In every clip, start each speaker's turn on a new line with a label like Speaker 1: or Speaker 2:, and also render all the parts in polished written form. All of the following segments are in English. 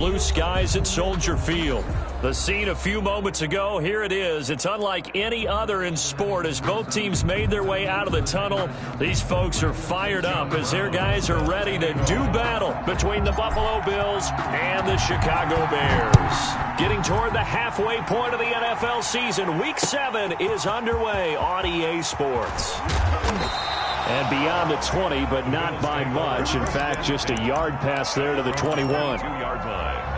Speaker 1: Blue skies at Soldier Field. The scene a few moments ago, here it is. It's unlike any other in sport as both teams made their way out of the tunnel. These folks are fired up as their guys are ready to do battle between the Buffalo Bills and the Chicago Bears. Getting toward the halfway point of the NFL season, Week 7 is underway on EA Sports. And beyond the 20, but not by much. In fact, just a yard pass there to the 21.
Speaker 2: 2-yard line.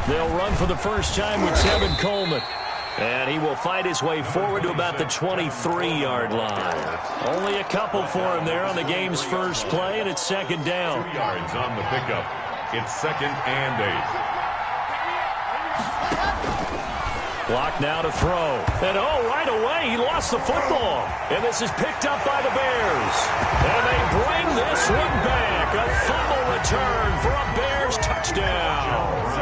Speaker 1: They'll run for the first time with Tevin Coleman. And he will fight his way forward to about the 23-yard line. Only a couple for him there on the game's first play, and it's second down.
Speaker 2: 2 yards on the pickup. It's 2nd and 8.
Speaker 1: Block now to throw. And right away, he lost the football. And this is picked up by the Bears. And they bring this one back. A fumble return for a Bears touchdown.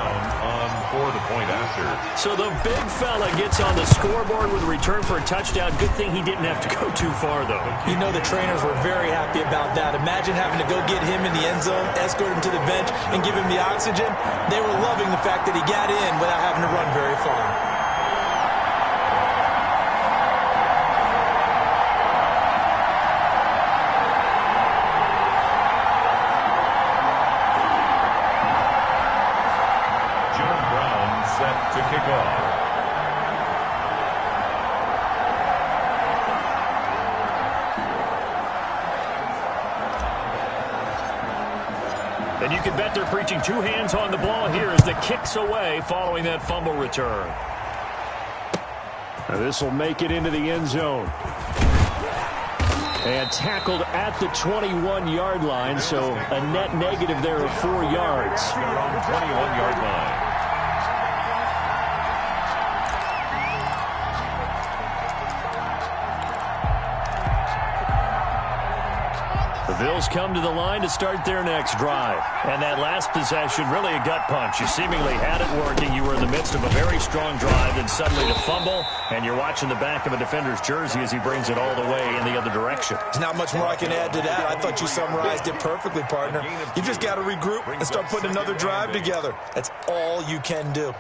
Speaker 2: For the point after.
Speaker 1: So the big fella gets on the scoreboard with a return for a touchdown. Good thing he didn't have to go too far, though.
Speaker 3: You know the trainers were very happy about that. Imagine having to go get him in the end zone, escort him to the bench, and give him the oxygen. They were loving the fact that he got in without having to run very far.
Speaker 2: To kick off.
Speaker 1: And you can bet they're preaching two hands on the ball here as the kick's away following that fumble return. Now this will make it into the end zone. And tackled at the 21-yard line, so a net negative there of 4 yards.
Speaker 2: Around the 21-yard line.
Speaker 1: The Bills come to the line to start their next drive. And that last possession, really a gut punch. You seemingly had it working. You were in the midst of a very strong drive, and suddenly to fumble, and you're watching the back of a defender's jersey as he brings it all the way in the other direction.
Speaker 3: There's not much more I can add to that. I thought you summarized it perfectly, partner. You just got to regroup and start putting another drive together. That's all you can do.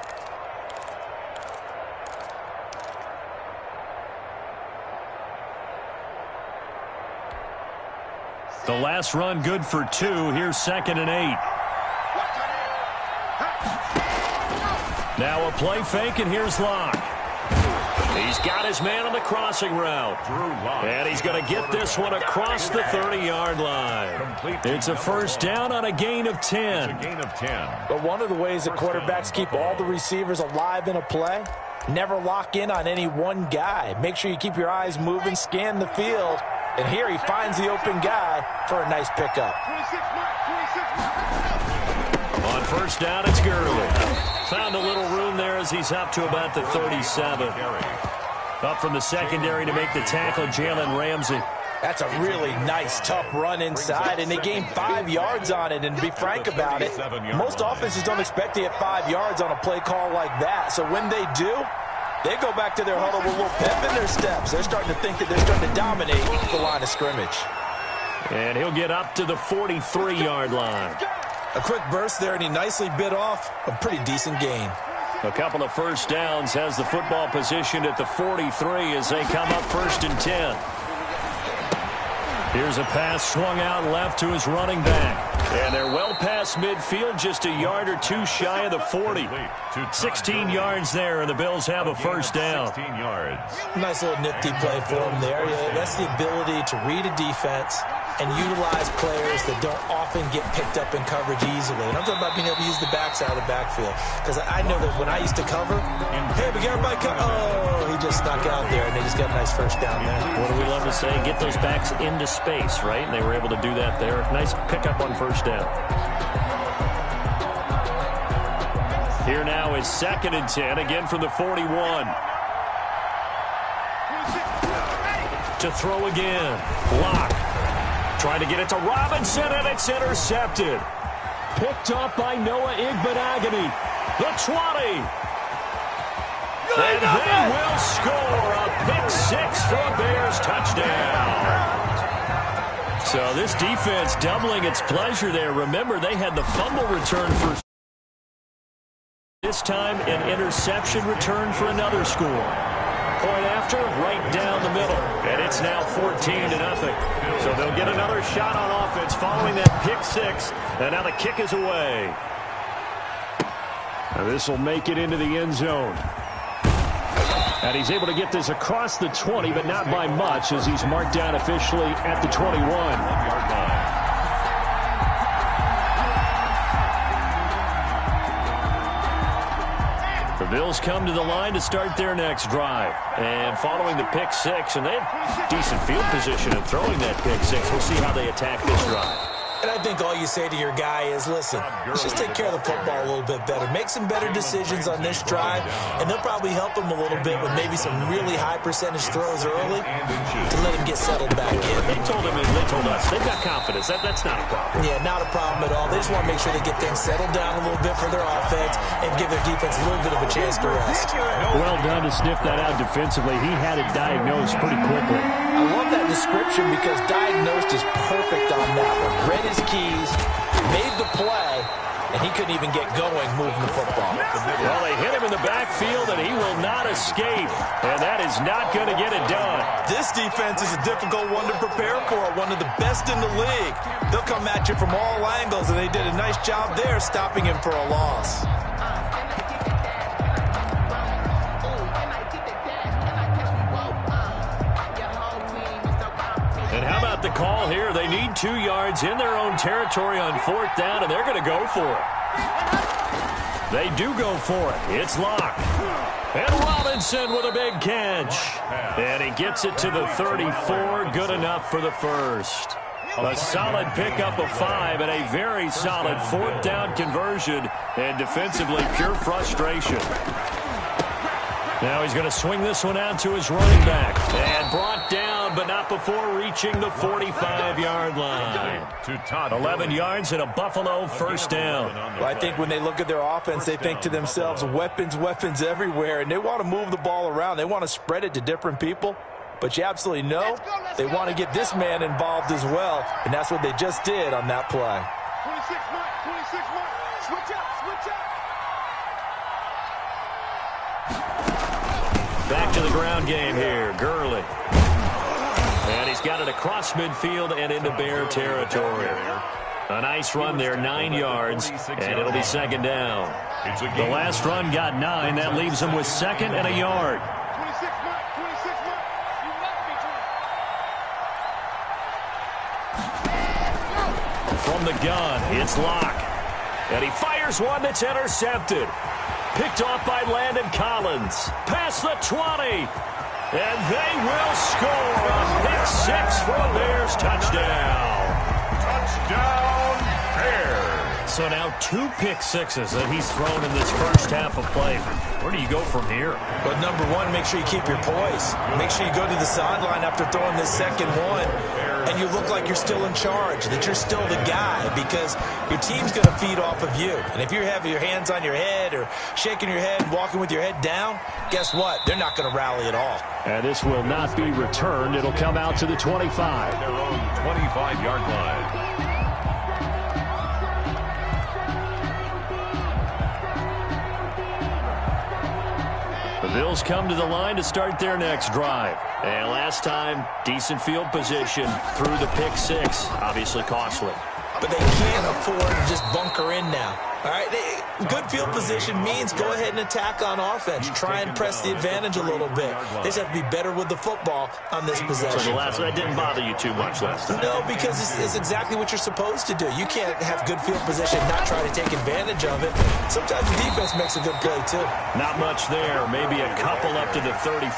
Speaker 1: The last run good for 2. Here's 2nd and 8. Now a play fake, and here's Locke. He's got his man on the crossing route. And he's going to get this one across the 30-yard line. It's a first down on a gain of 10.
Speaker 2: It's a gain of 10.
Speaker 3: But one of the ways that quarterbacks keep all the receivers alive in a play, never lock in on any one guy. Make sure you keep your eyes moving, scan the field. And here he finds the open guy for a nice pickup.
Speaker 1: On first down, it's Gurley. Found a little room there as he's up to about the 37. Up from the secondary to make the tackle, Jalen Ramsey.
Speaker 3: That's a really nice, tough run inside, and they gained 5 yards on it. And to be frank about it, most offenses don't expect to get 5 yards on a play call like that. So when they do, they go back to their huddle with a little pep in their steps. They're starting to think that they're starting to dominate the line of scrimmage.
Speaker 1: And he'll get up to the 43-yard line.
Speaker 3: A quick burst there, and he nicely bit off a pretty decent gain.
Speaker 1: A couple of first downs, has the football positioned at the 43 as they come up 1st and 10. Here's a pass swung out left to his running back. And they're well past midfield, just a yard or two shy of the 40. 16 yards there, and the Bills have a first down.
Speaker 2: 16 yards.
Speaker 3: Nice little nifty play for him there. That's the ability to read a defense and utilize players that don't often get picked up in coverage easily. And I'm talking about being able to use the backside of the backfield. Because I know that when I used to cover, hey, we got everybody he just snuck out there, and they just got a nice first down there.
Speaker 1: What do we love to say? Get those backs into space, right? And they were able to do that there. Nice pickup on first down. Here now is 2nd and 10, again from the 41. to throw again. Lock. Trying to get it to Robinson, and it's intercepted. Picked up by Noah Igbenogany. The 20. And they will score a pick six for a Bears touchdown. So this defense doubling its pleasure there. Remember, they had the fumble return for this time, an interception return for another score. Point after, right down the middle. And it's now 14-0. So they'll get another shot on offense following that pick six. And now the kick is away. And this will make it into the end zone. And he's able to get this across the 20, but not by much, as he's marked down officially at the 21. The Bills come to the line to start their next drive. And following the pick six, and they have decent field position in throwing that pick six. We'll see how they attack this drive.
Speaker 3: And I think all you say to your guy is, listen, let's just take care of the football a little bit better. Make some better decisions on this drive, and they'll probably help him a little bit with maybe some really high percentage throws early to let him get settled back in.
Speaker 1: They told us, they've got confidence. That's not a problem.
Speaker 3: Yeah, not a problem at all. They just want to make sure they get things settled down a little bit for their offense and give their defense a little bit of a chance to rest.
Speaker 1: Well done to sniff that out defensively. He had it diagnosed pretty quickly.
Speaker 3: I love that description because diagnosed is perfect on that one. Read his keys, made the play, and he couldn't even get going moving the football.
Speaker 1: Well, they hit him in the backfield, and he will not escape. And that is not going to get it done.
Speaker 3: This defense is a difficult one to prepare for, one of the best in the league. They'll come at you from all angles, and they did a nice job there stopping him for a loss.
Speaker 1: And how about the call here? They need 2 yards in their own territory on 4th down, and they're going to go for it. They do go for it. It's Locke. And Robinson with a big catch. And he gets it to the 34. Good enough for the first. A solid pickup of 5 and a very solid 4th down conversion. And defensively, pure frustration. Now he's going to swing this one out to his running back. And brought down, but not before reaching the 45-yard line. 11 yards and a Buffalo first down.
Speaker 3: Well, I think when they look at their offense, they think to themselves, weapons, weapons everywhere. And they want to move the ball around. They want to spread it to different people. But you absolutely know they want to get this man involved as well. And that's what they just did on that play.
Speaker 4: 26 mark, switch up.
Speaker 1: Back to the ground game here. Gurley. And he's got it across midfield and into Bear territory. A nice run there, 9 yards, and it'll be 2nd down. The last run got 9. That leaves him with 2nd and a yard.
Speaker 4: 26 mark.
Speaker 1: From the gun, it's Locke. And he fires one that's intercepted. Picked off by Landon Collins. Past the 20. And they will score a pick 6 for a Bears touchdown.
Speaker 2: Touchdown, Bears.
Speaker 1: So now 2 pick sixes that he's thrown in this first half of play. Where do you go from here?
Speaker 3: But number one, make sure you keep your poise. Make sure you go to the sideline after throwing this second one, and you look like you're still in charge, that you're still the guy, because your team's going to feed off of you. And if you have your hands on your head or shaking your head, walking with your head down, guess what? They're not going to rally at all.
Speaker 1: And this will not be returned. It'll come out to the 25.
Speaker 2: Their own 25-yard line.
Speaker 1: The Bills come to the line to start their next drive. And last time, decent field position through the pick 6. Obviously costly.
Speaker 3: But they can't afford to just bunker in now. All right, good field position means go ahead and attack on offense. Try and press the advantage a little bit. They just have to be better with the football on this possession.
Speaker 1: So that didn't bother you too much last time.
Speaker 3: No, because it's exactly what you're supposed to do. You can't have good field position and not try to take advantage of it. Sometimes the defense makes a good play, too.
Speaker 1: Not much there. Maybe a couple up to the 35.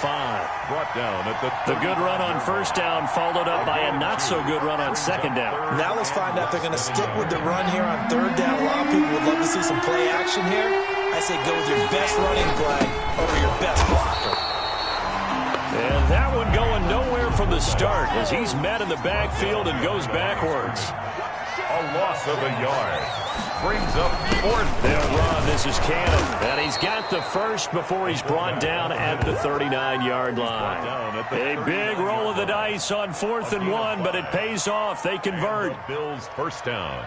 Speaker 2: Brought down at
Speaker 1: the good run on first down followed up by a not-so-good run on second down.
Speaker 3: Now let's find out if they're going to stick with the run here on third down. A lot of people would love to see some play action here. I say go with your best running play over your best blocker.
Speaker 1: And that one going nowhere for from the start as he's met in the backfield and goes backwards.
Speaker 2: A loss of a yard. Brings up 4th.
Speaker 1: They'll run. This is Cannon. And he's got the first before he's brought down at the 39-yard line. A big roll of the dice on 4th and 1, but it pays off. They convert.
Speaker 2: Bills first down.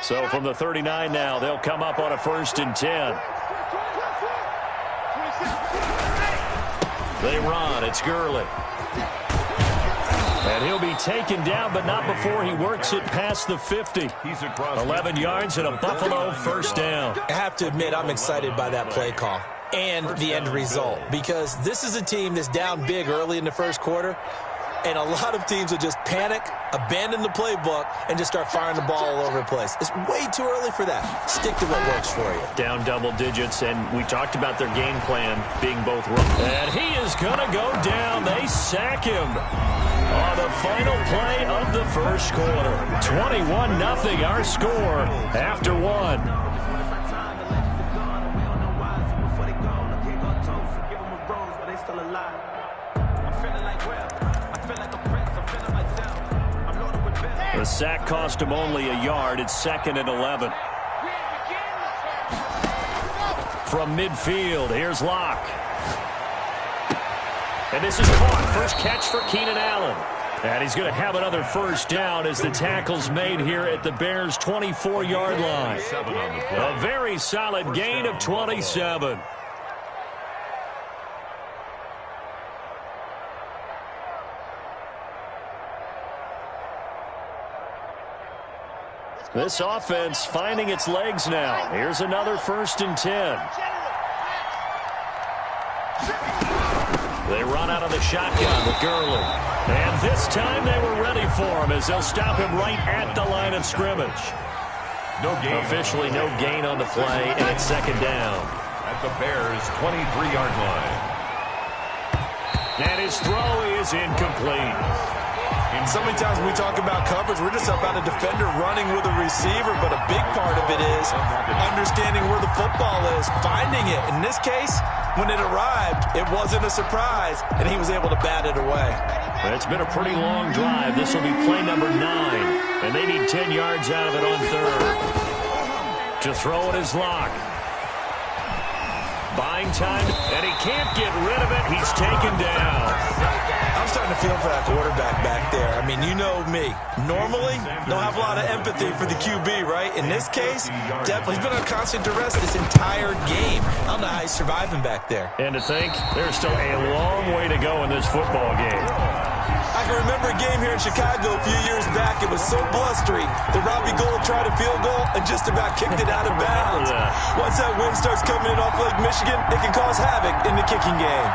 Speaker 1: So from the 39 now, they'll come up on a 1st and 10. They run. It's Gurley. And he'll be taken down, but not before he works it past the 50. 11 yards and a Buffalo first down.
Speaker 3: I have to admit, I'm excited by that play call and the end result, because this is a team that's down big early in the first quarter, and a lot of teams will just panic, abandon the playbook, and just start firing the ball all over the place. It's way too early for that. Stick to what works for you.
Speaker 1: Down double digits, and we talked about their game plan being both run. And he is going to go down. They sack him on the final play of the first quarter. 21-0 our score after 1. The sack cost him only a yard. It's 2nd and 11. From midfield, here's Locke. And this is caught. First catch for Keenan Allen. And he's going to have another first down as the tackle's made here at the Bears' 24-yard line. A very solid gain of 27. This offense finding its legs now. Here's another 1st and 10. They run out of the shotgun with Gurley. And this time they were ready for him as they'll stop him right at the line of scrimmage.
Speaker 2: No gain.
Speaker 1: Officially no gain on the play, and it's 2nd down.
Speaker 2: At the Bears' 23-yard line.
Speaker 1: And his throw is incomplete.
Speaker 3: So many times when we talk about coverage, we're just about a defender running with a receiver, but a big part of it is understanding where the football is, finding it. In this case, when it arrived, it wasn't a surprise, and he was able to bat it away.
Speaker 1: It's been a pretty long drive. This will be play number 9, and they need 10 yards out of it on 3rd. To throw it is Locke. Buying time, and he can't get rid of it. He's taken down.
Speaker 3: I'm starting to feel for that quarterback back there. I mean, you know me. Normally, don't have a lot of empathy for the QB, right? In this case, definitely. He's been on constant duress this entire game. I don't know how he's surviving back there.
Speaker 1: And to think, there's still a long way to go in this football game.
Speaker 3: I can remember a game here in Chicago a few years back. It was so blustery that Robbie Gould tried a field goal and just about kicked it out of bounds. Once that wind starts coming in off Lake Michigan, it can cause havoc in the kicking game.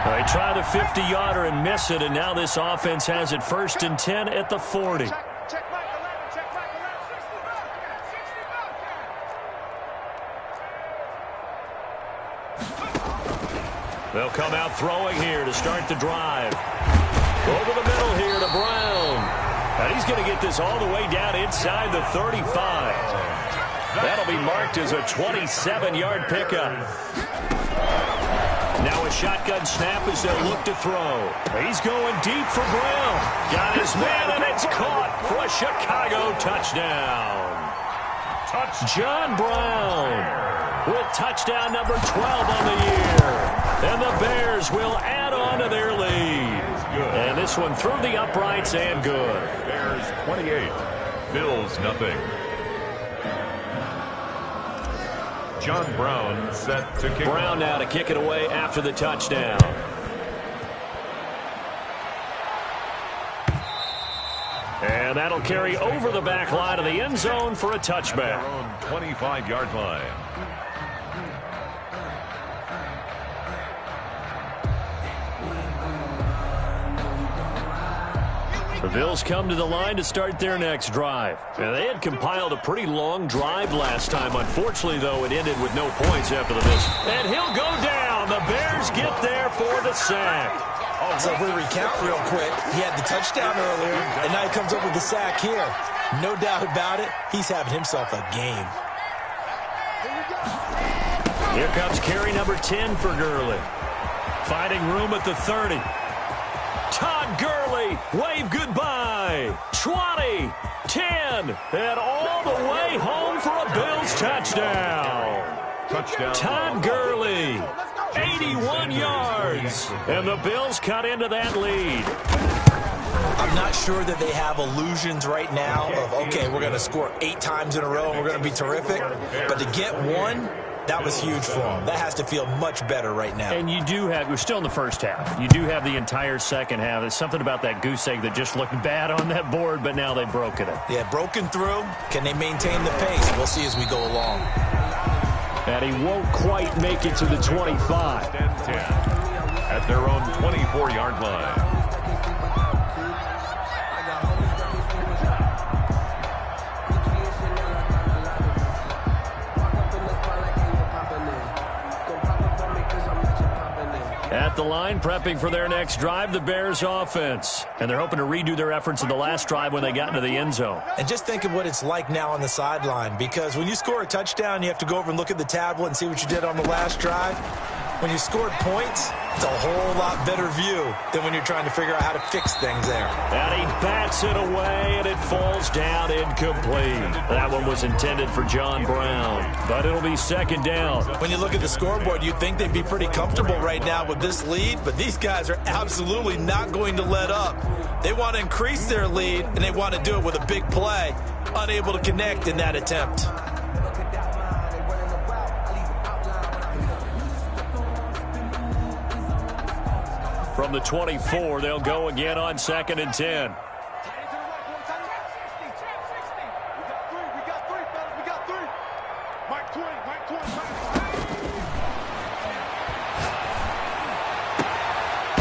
Speaker 1: They try the 50-yarder and miss it, and now this offense has it 1st and 10 at the 40. They'll come out throwing here to start the drive. Over the middle here to Brown. And he's going to get this all the way down inside the 35. That'll be marked as a 27-yard pickup. Now a shotgun snap as they'll look to throw. He's going deep for Brown. Got his man, and it's caught for a Chicago touchdown. John Brown with touchdown number 12 on the year. And the Bears will add on to their lead. And this one through the uprights and good.
Speaker 2: Bears 28, Bills nothing. John Brown set to kick.
Speaker 1: Brown now to kick it away after the touchdown. And that'll carry over the back line of the end zone for a touchback.
Speaker 2: 25-yard line.
Speaker 1: The Bills come to the line to start their next drive. And they had compiled a pretty long drive last time. Unfortunately, though, it ended with no points after the miss. And he'll go down. The Bears get there for the sack.
Speaker 3: So if we recount real quick, he had the touchdown earlier, and now he comes up with the sack here. No doubt about it, he's having himself a game.
Speaker 1: Here comes carry number 10 for Gurley. Finding room at the 30. Todd Gurley, wave goodbye. 20, 10, and all the way home for a Bills touchdown. Todd Gurley, 81 yards, and the Bills cut into that lead.
Speaker 3: I'm not sure that they have illusions right now of, okay, we're going to score 8 times in a row and we're going to be terrific. But to get one, that was huge for them. That has to feel much better right now.
Speaker 1: And you do have, we're still in the first half. You do have the entire second half. There's something about that goose egg that just looked bad on that board, but now they've broken it.
Speaker 3: Yeah, broken through. Can they maintain the pace? We'll see as we go along.
Speaker 1: And he won't quite make it to the 25.
Speaker 2: 10 at their own 24-yard line.
Speaker 1: At the line, prepping for their next drive, the Bears offense. And they're hoping to redo their efforts in the last drive when they got into the end zone.
Speaker 3: And just think of what it's like now on the sideline, because when you score a touchdown, you have to go over and look at the tablet and see what you did on the last drive. When you scored points, it's a whole lot better view than when you're trying to figure out how to fix things there.
Speaker 1: And he bats it away, and it falls down incomplete. That one was intended for John Brown, but it'll be second down.
Speaker 3: When you look at the scoreboard, you'd think they'd be pretty comfortable right now with this lead, but these guys are absolutely not going to let up. They want to increase their lead, and they want to do it with a big play. Unable to connect in that attempt.
Speaker 1: From the 24, they'll go again on 2nd and 10.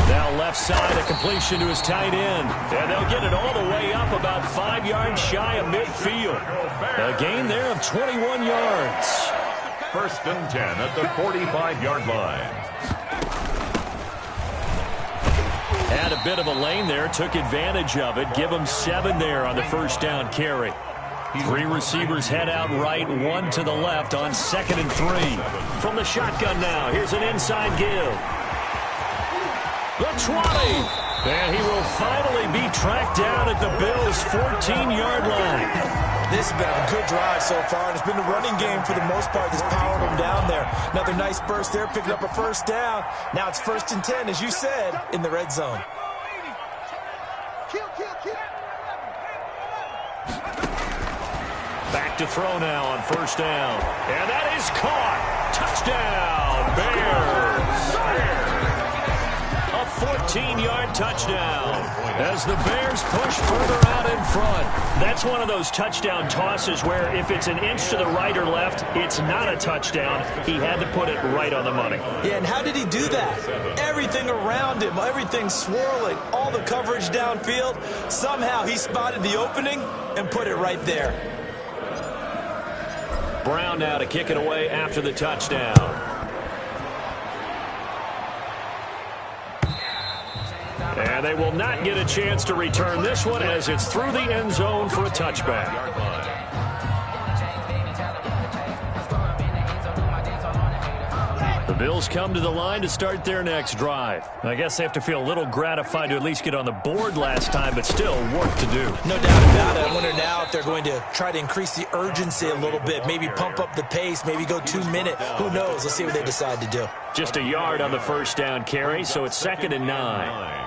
Speaker 1: Now left side, a completion to his tight end. And they'll get it all the way up about 5 yards shy of midfield. A gain there of 21 yards.
Speaker 2: 1st and 10 at the 45-yard line.
Speaker 1: Had a bit of a lane there, took advantage of it. Give him 7 there on the first down carry. 3 receivers head out right, 1 to the left on 2nd and 3. From the shotgun now, here's an inside give. The 20. And he will finally be tracked down at the Bills' 14-yard line.
Speaker 3: This has been a good drive so far, and it's been the running game for the most part that's powered them down there. Another nice burst there, picking up a first down. Now it's 1st and 10, as you said, in the red zone.
Speaker 1: Back to throw now on 1st down. And that is caught. Touchdown, Bears. A 14-yard touchdown as the Bears push further out in front. That's one of those touchdown tosses where if it's an inch to the right or left, it's not a touchdown. He had to put it right on the money.
Speaker 3: Yeah, and how did he do that? Everything around him, everything swirling, all the coverage downfield. Somehow he spotted the opening and put it right there.
Speaker 1: Brown now to kick it away after the touchdown. And they will not get a chance to return this one as it's through the end zone for a touchback. The Bills come to the line to start their next drive. I guess they have to feel a little gratified to at least get on the board last time, but still work to do.
Speaker 3: No doubt about it. I wonder now if they're going to try to increase the urgency a little bit, maybe pump up the pace, maybe go 2-minute. Who knows? Let's see what they decide to do.
Speaker 1: Just a yard on the first down carry, so it's 2nd and 9.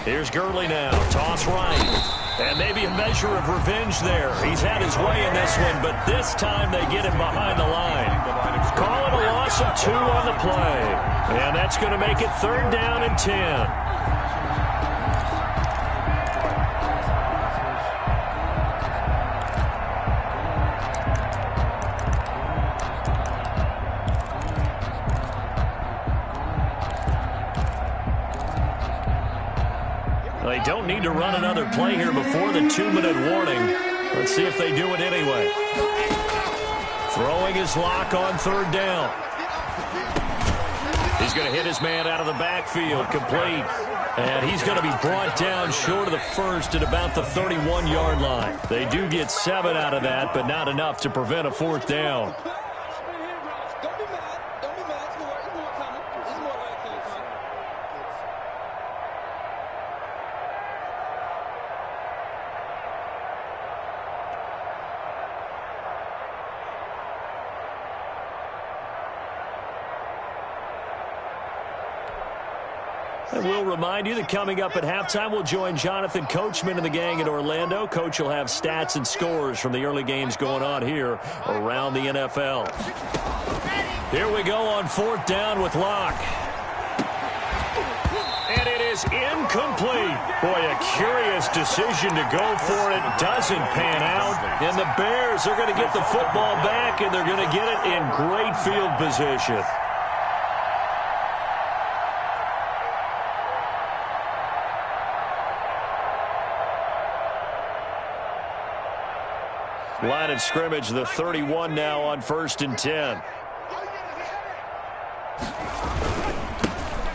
Speaker 1: Here's Gurley now. Toss right. And maybe a measure of revenge there. He's had his way in this one, but this time they get him behind the line. Call it a loss of 2 on the play. And that's going to make it 3rd down and 10. They don't need to run another play here before the 2-minute warning. Let's see if they do it anyway. Throwing his lock on third down. He's going to hit his man out of the backfield, complete. And he's going to be brought down short of the first at about the 31-yard line. They do get 7 out of that, but not enough to prevent a fourth down. And we'll remind you that coming up at halftime, we'll join Jonathan Coachman and the gang in Orlando. Coach will have stats and scores from the early games going on here around the NFL. Here we go on fourth down with Locke. And it is incomplete. Boy, a curious decision to go for it. Doesn't pan out. And the Bears are going to get the football back, and they're going to get it in great field position. Line of scrimmage, the 31 now on 1st and 10.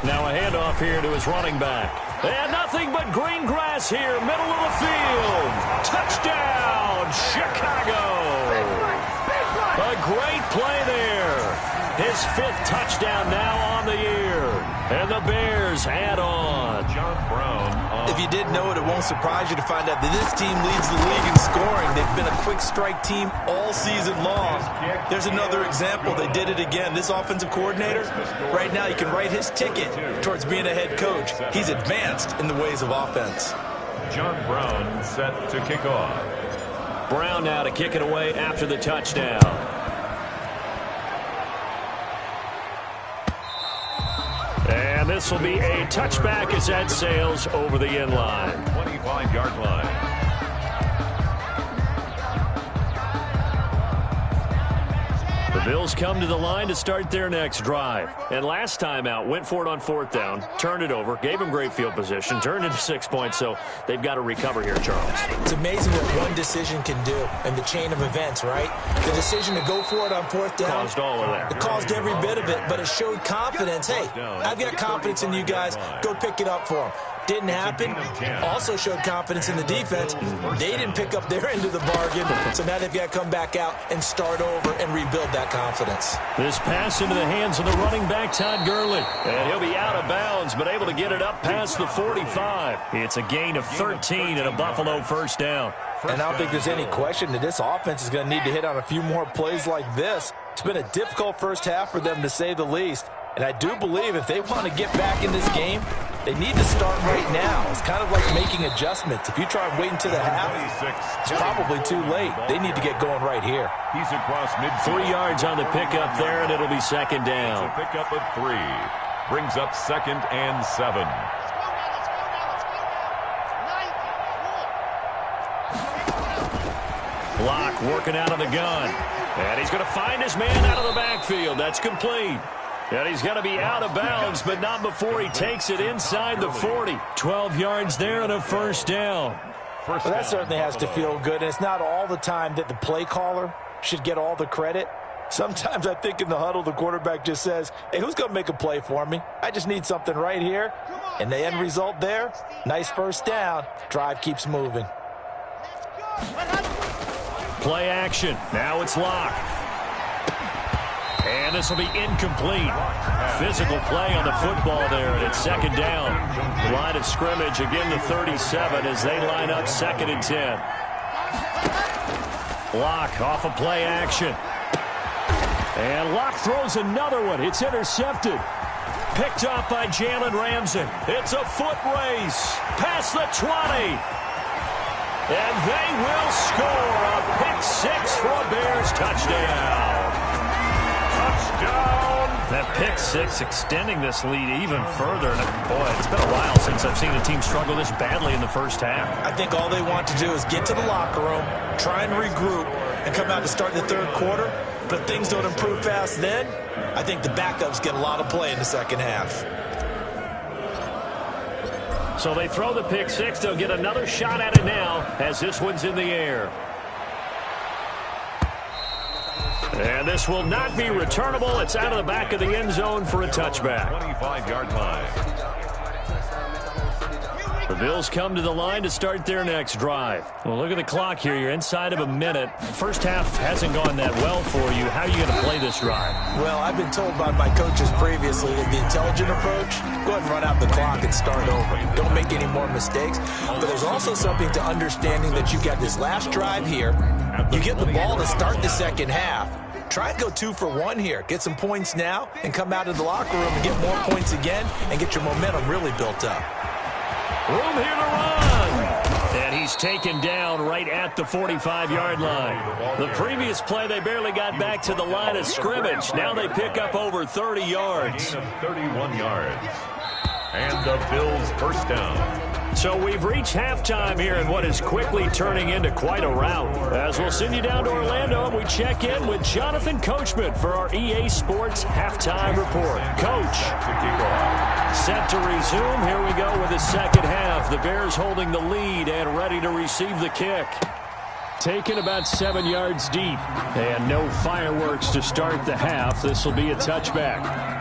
Speaker 1: Now a handoff here to his running back. And nothing but green grass here, middle of the field. Touchdown, Chicago. A great play there. His 5th touchdown now on the year. And the Bears add on.
Speaker 2: John Brown.
Speaker 3: If you didn't know it, it won't surprise you to find out that this team leads the league in scoring. They've been a quick strike team all season long. There's another example. They did it again. This offensive coordinator, right now, you can write his ticket towards being a head coach. He's advanced in the ways of offense.
Speaker 2: John Brown set to kick off.
Speaker 1: Brown now to kick it away after the touchdown. And this will be a touchback as that sails over the end line.
Speaker 2: 25-yard line.
Speaker 1: The Bills come to the line to start their next drive. And last time out, went for it on fourth down, turned it over, gave him great field position, turned into 6 points, so they've got to recover here, Charles.
Speaker 3: It's amazing what one decision can do in the chain of events, right? The decision to go for it on fourth down.
Speaker 1: Caused all of that.
Speaker 3: It caused every bit of it, but it showed confidence. Hey, I've got confidence in you guys. Go pick it up for them. Didn't happen. Also showed confidence in the defense. They didn't pick up their end of the bargain, so now they've got to come back out and start over and rebuild that confidence.
Speaker 1: This pass into the hands of the running back, Todd Gurley. And he'll be out of bounds, but able to get it up past the 45. It's a gain of 13 and a Buffalo first down.
Speaker 3: And I don't think there's any question that this offense is going to need to hit on a few more plays like this. It's been a difficult first half for them, to say the least. And I do believe if they want to get back in this game, they need to start right now. It's kind of like making adjustments. If you try and wait until the half, it's probably too late. They need to get going right here.
Speaker 2: He's across midfield.
Speaker 1: 3 yards on the pickup there, and it'll be second down.
Speaker 2: It's a pickup of 3. Brings up 2nd and 7.
Speaker 1: Locke working out of the gun. And he's going to find his man out of the backfield. That's complete. And he's going to be out of bounds, but not before he takes it inside the 40. 12 yards there and a first down.
Speaker 3: Well, that certainly has to feel good. And it's not all the time that the play caller should get all the credit. Sometimes I think in the huddle, the quarterback just says, hey, who's going to make a play for me? I just need something right here. And the end result there, nice first down. Drive keeps moving.
Speaker 1: Play action. Now it's Locke. And this will be incomplete. Physical play on the football there, and it's second down. Line of scrimmage, again the 37 as they line up 2nd and 10. Locke off of play action. And Locke throws another one. It's intercepted. Picked up by Jalen Ramsey. It's a foot race. Past the 20. And they will score a pick 6 for a Bears touchdown. Touchdown. That pick 6 extending this lead even further. And boy, it's been a while since I've seen a team struggle this badly in the first half.
Speaker 3: I think all they want to do is get to the locker room, try and regroup, and come out to start the third quarter. But if things don't improve fast then, I think the backups get a lot of play in the second half.
Speaker 1: So they throw the pick 6. They'll get another shot at it now as this one's in the air. And And this will not be returnable. It's out of the back of the end zone for a touchback.
Speaker 2: 25-yard line.
Speaker 1: The Bills come to the line to start their next drive. Well, look at the clock here. You're inside of a minute. First half hasn't gone that well for you. How are you going to play this drive?
Speaker 3: Well, I've been told by my coaches previously that the intelligent approach, go ahead and run out the clock and start over. Don't make any more mistakes. But there's also something to understanding that you got this last drive here. You get the ball to start the second half. Try and go 2 for 1 here. Get some points now and come out of the locker room and get more points again and get your momentum really built up.
Speaker 1: Room here to run. And he's taken down right at the 45-yard line. The previous play, they barely got back to the line of scrimmage. Now they pick up over 30 yards.
Speaker 2: 31 yards. And the Bills first down.
Speaker 1: So we've reached halftime here in what is quickly turning into quite a rout. As we'll send you down to Orlando, and we check in with Jonathan Coachman for our EA Sports Halftime Report. Coach, set to resume. Here we go with the second half. The Bears holding the lead and ready to receive the kick. Taken about 7 yards deep. And no fireworks to start the half. This will be a touchback.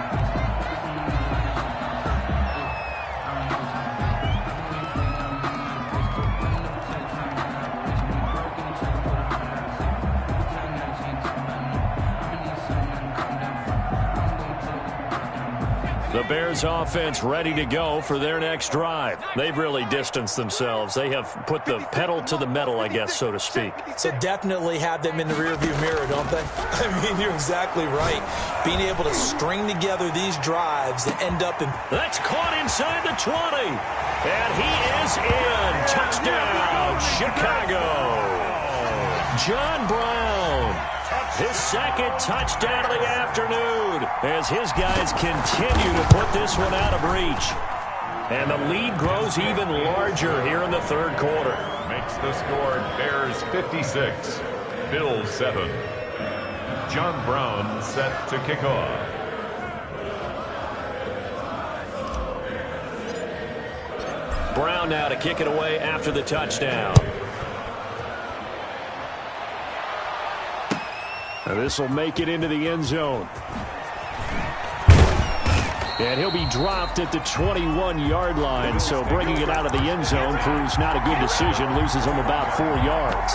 Speaker 1: The Bears offense ready to go for their next drive. They've really distanced themselves. They have put the pedal to the metal, I guess, so to speak.
Speaker 3: So definitely have them in the rearview mirror, don't they? I mean, you're exactly right. Being able to string together these drives that end up in...
Speaker 1: That's caught inside the 20. And he is in. Touchdown, Chicago. John Brown. His second touchdown of the afternoon as his guys continue to put this one out of reach. And the lead grows even larger here in the third quarter.
Speaker 2: Makes the score Bears 56, Bills 7. John Brown set to kick off.
Speaker 1: Brown now to kick it away after the touchdown. This will make it into the end zone. And he'll be dropped at the 21-yard line, so bringing it out of the end zone proves not a good decision, loses him about 4 yards.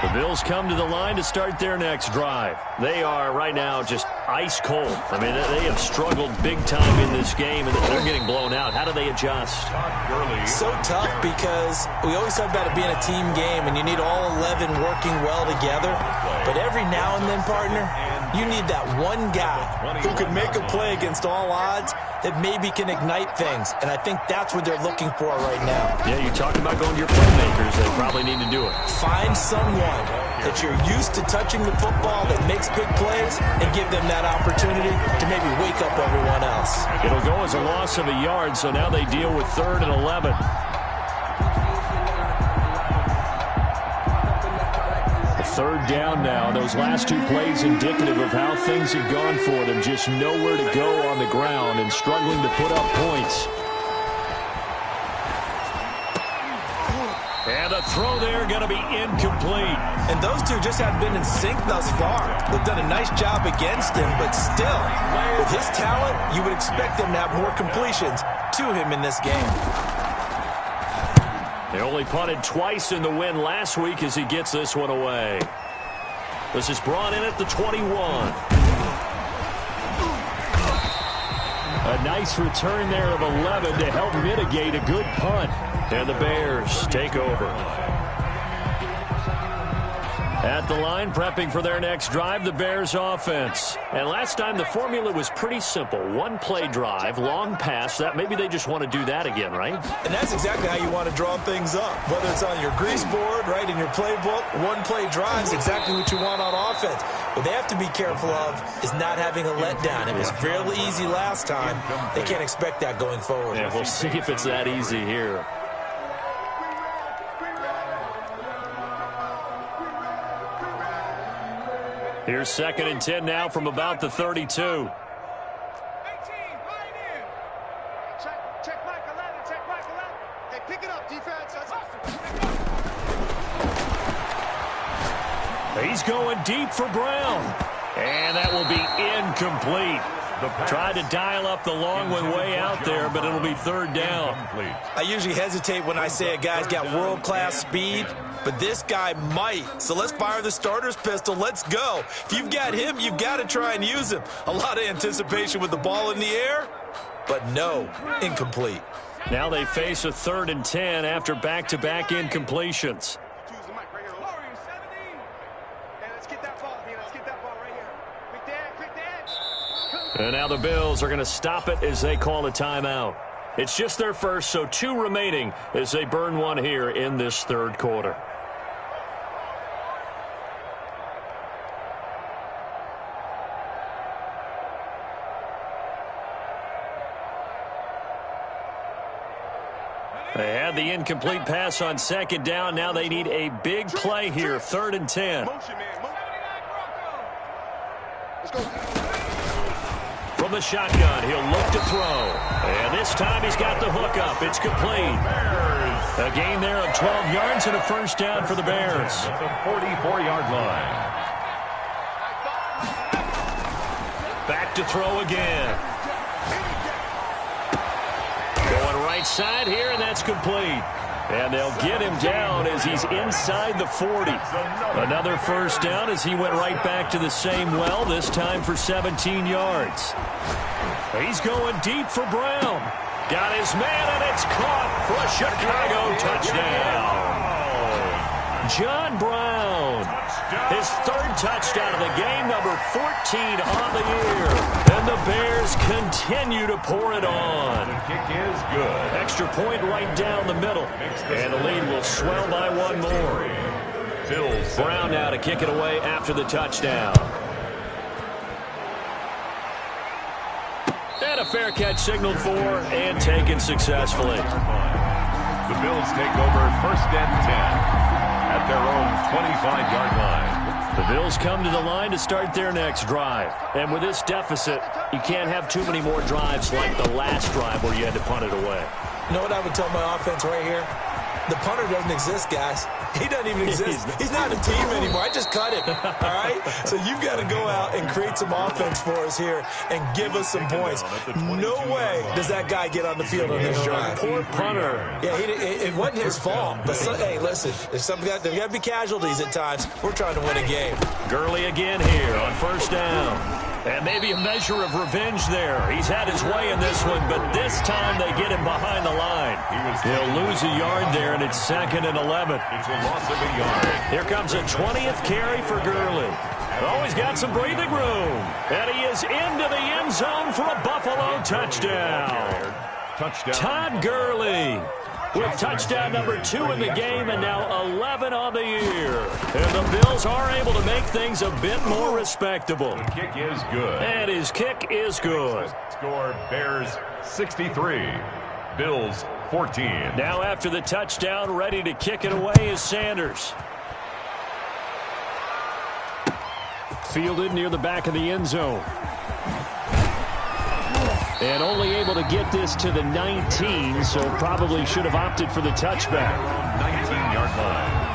Speaker 1: The Bills come to the line to start their next drive. They are right now just ice cold. I mean, they have struggled big time in this game, and they're getting blown out. How do they adjust?
Speaker 3: So tough because we always talk about it being a team game, and you need all 11 working well together. But every now and then, partner, you need that one guy who can make a play against all odds that maybe can ignite things. And I think that's what they're looking for right now.
Speaker 1: Yeah, you're talking about going to your playmakers. They probably need to do it.
Speaker 3: Find someone that you're used to touching the football that makes big plays and give them that opportunity to maybe wake up everyone else.
Speaker 1: It'll go as a loss of a yard, so now they deal with 3rd and 11. Third down now. Those last 2 plays indicative of how things have gone for them. Just nowhere to go on the ground and struggling to put up points. And the throw there going to be incomplete.
Speaker 3: And those two just have been in sync thus far. They've done a nice job against him, but still, with his talent, you would expect him to have more completions to him in this game.
Speaker 1: They only punted twice in the win last week as he gets this one away. This is brought in at the 21. A nice return there of 11 to help mitigate a good punt. And the Bears take over. At the line, prepping for their next drive, the Bears offense. And last time, the formula was pretty simple. 1-play drive, long pass. That maybe they just want to do that again, right?
Speaker 3: And that's exactly how you want to draw things up. Whether it's on your grease board, right, in your playbook, 1-play drive is exactly what you want on offense. What they have to be careful of is not having a letdown. It was real easy last time. They can't expect that going forward.
Speaker 1: Yeah, we'll see if it's that easy here. Here's 2nd and 10 now from about the 32.
Speaker 4: Check Mike 11, check Mike 11. Hey, pick it up, defense.
Speaker 1: He's going deep for Brown. And that will be incomplete. Tried to dial up the long one way out there, but it'll be third down.
Speaker 3: I usually hesitate when I say a guy's got world-class speed, but this guy might. So let's fire the starter's pistol. Let's go. If you've got him, you've got to try and use him. A lot of anticipation with the ball in the air, but no, incomplete.
Speaker 1: Now they face a 3rd and 10 after back-to-back incompletions. And now the Bills are going to stop it as they call a timeout. It's just their first, so 2 remaining as they burn one here in this third quarter. They had the incomplete pass on 2nd down. Now they need a big play here, 3rd and 10. From the shotgun, he'll look to throw. And this time he's got the hook up. It's complete. A gain there of 12 yards and a first down for the Bears.
Speaker 2: At the 44-yard line.
Speaker 1: Back to throw again. Going right side here, and that's complete. And they'll get him down as he's inside the 40. Another first down as he went right back to the same well, this time for 17 yards. He's going deep for Brown. Got his man, and it's caught for a Chicago touchdown. John Brown, his 3rd touchdown of the game, number 14 on the year. And the Bears continue to pour it on.
Speaker 2: The kick is good.
Speaker 1: Extra point right down the middle. And the lead will swell by 1 more. Brown now to kick it away after the touchdown. And a fair catch signaled for and taken successfully.
Speaker 2: The Bills take over 1st and 10. At their own 25-yard line.
Speaker 1: The Bills come to the line to start their next drive. And with this deficit, you can't have too many more drives like the last drive where you had to punt it away.
Speaker 3: You know what I would tell my offense right here? The punter doesn't exist, guys. He doesn't even exist. He's not a team anymore. I just cut him, all right? So you've got to go out and create some offense for us here and give us some points. No way does that guy get on the field on this drive.
Speaker 1: Poor punter.
Speaker 3: Yeah, it wasn't his fault. But, hey, listen, there's got to be casualties at times. We're trying to win a game.
Speaker 1: Gurley again here on first down. And maybe a measure of revenge there. He's had his way in this one, but this time they get him behind the line. He'll lose a yard there, and it's 2nd and 11.
Speaker 2: It's a loss of a yard.
Speaker 1: Here comes a 20th carry for Gurley. Oh, he's got some breathing room. And he is into the end zone for a Buffalo touchdown. Todd Gurley with touchdown number 2 in the game and now 11 on the year. And the Bills are able to make things a bit more respectable.
Speaker 2: The kick is good.
Speaker 1: And his kick is good.
Speaker 2: Score Bears 63, Bills 14.
Speaker 1: Now after the touchdown, ready to kick it away is Sanders. Fielded near the back of the end zone. And only able to get this to the 19, so probably should have opted for the touchback.
Speaker 2: 19-yard line.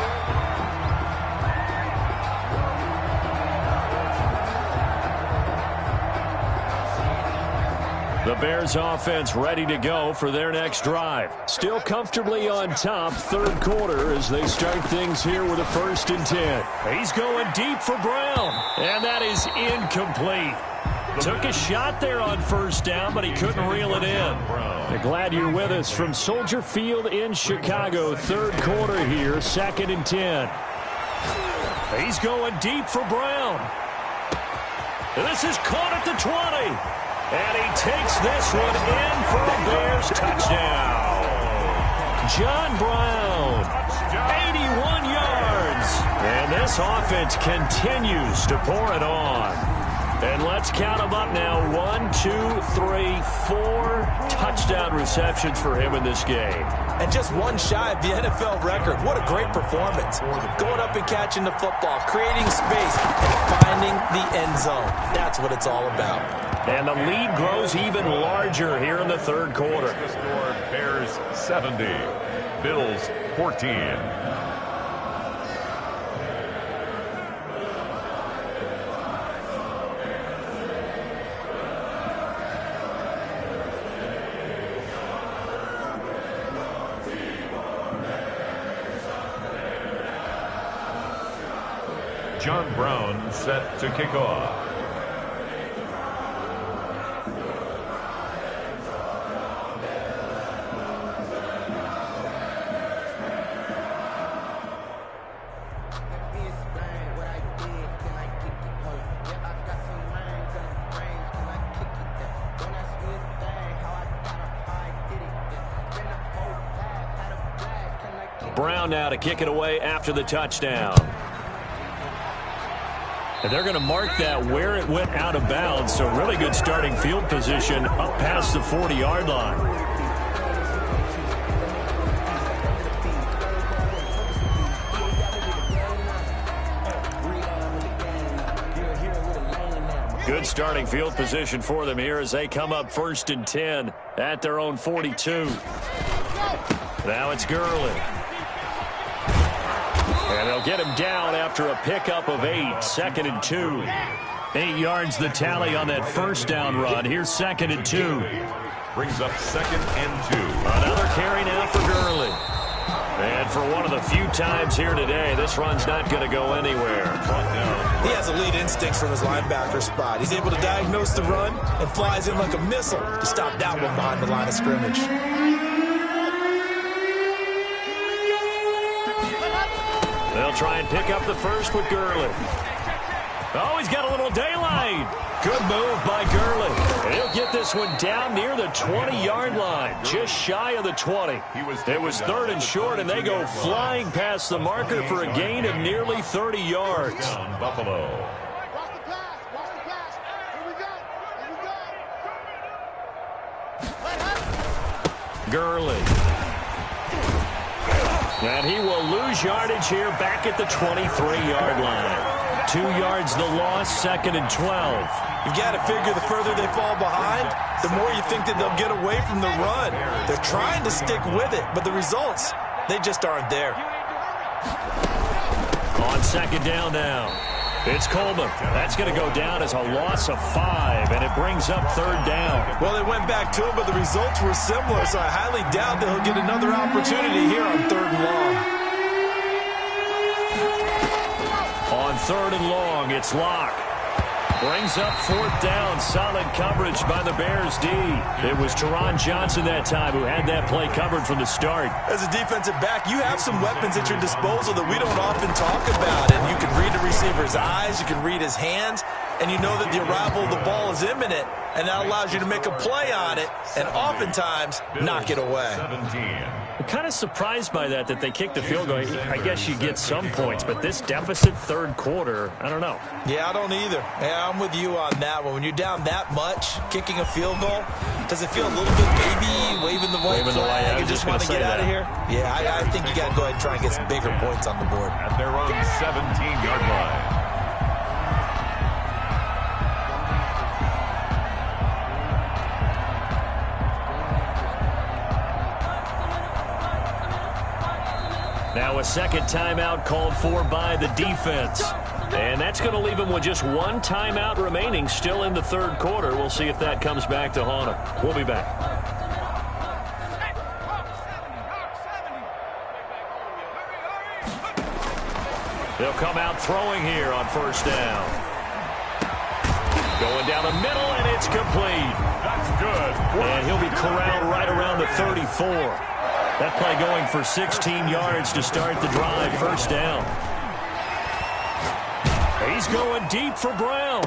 Speaker 1: The Bears offense ready to go for their next drive. Still comfortably on top, third quarter as they start things here with a 1st and 10. He's going deep for Brown, and that is incomplete. Took a shot there on first down, but he couldn't reel it in. Glad you're with us from Soldier Field in Chicago. Third quarter here, 2nd and 10. He's going deep for Brown. This is caught at the 20. And he takes this one in for a Bears touchdown. John Brown, 81 yards. And this offense continues to pour it on. And let's count them up now. 1, 2, 3, 4 touchdown receptions for him in this game.
Speaker 3: And just one shy of the NFL record. What a great performance. Going up and catching the football, creating space, and finding the end zone. That's what it's all about.
Speaker 1: And the lead grows even larger here in the third quarter.
Speaker 2: The score, Bears 70, Bills 14. set to kick off.
Speaker 1: Brown now to kick it away after the touchdown. And they're going to mark that where it went out of bounds. So really good starting field position up past the 40-yard line. Good starting field position for them here as they come up 1st and 10 at their own 42. Now it's Gurley. And they'll get him down after a pickup of 8, 2nd and 2. 8 yards the tally on that first down run. Here's 2nd and 2.
Speaker 2: Brings up 2nd and 2.
Speaker 1: Another carry now for Gurley. And for one of the few times here today, this run's not going to go anywhere.
Speaker 3: He has elite instincts from his linebacker spot. He's able to diagnose the run and flies in like a missile to stop that one behind the line of scrimmage.
Speaker 1: They'll try and pick up the first with Gurley. Oh, he's got a little daylight. Good move by Gurley. And he'll get this one down near the 20-yard line, just shy of the 20. It was 3rd and short, and they go flying past the marker for a gain of nearly 30 yards.
Speaker 2: Buffalo.
Speaker 1: Gurley. And he will lose yardage here back at the 23-yard line. 2 yards the loss, 2nd and 12.
Speaker 3: You've got to figure the further they fall behind, the more you think that they'll get away from the run. They're trying to stick with it, but the results, they just aren't there.
Speaker 1: On 2nd down now, it's Coleman. That's going to go down as a loss of 5, and it brings up 3rd down.
Speaker 3: Well, they went back to it, but the results were similar, so I highly doubt that he'll get another opportunity here on 3rd and long.
Speaker 1: On 3rd and long, it's Locke. Brings up 4th down. Solid coverage by the Bears D. It was Teron Johnson that time who had that play covered from the start.
Speaker 3: As a defensive back, you have some weapons at your disposal that we don't often talk about. And you can read the receiver's eyes, you can read his hands, and you know that the arrival of the ball is imminent. And that allows you to make a play on it and oftentimes knock it away.
Speaker 2: 17.
Speaker 1: I'm kind of surprised by that they kicked the field goal. I guess you get some points, but this deficit 3rd quarter, I don't know.
Speaker 3: Yeah, I don't either. Yeah, I'm with you on that one. When you're down that much, kicking a field goal, does it feel a little bit maybe waving the white flag and just want to get out of here? Yeah, I think you got to go ahead and try and get some bigger points on the board.
Speaker 2: At their own 17-yard line.
Speaker 1: Now a 2nd timeout called for by the defense. And that's going to leave them with just 1 timeout remaining still in the 3rd quarter. We'll see if that comes back to haunt them. We'll be back. They'll come out throwing here on 1st down. Going down the middle, and it's complete.
Speaker 2: That's good.
Speaker 1: And he'll be corralled right around the 34. That play going for 16 yards to start the drive. 1st down. He's going deep for Brown.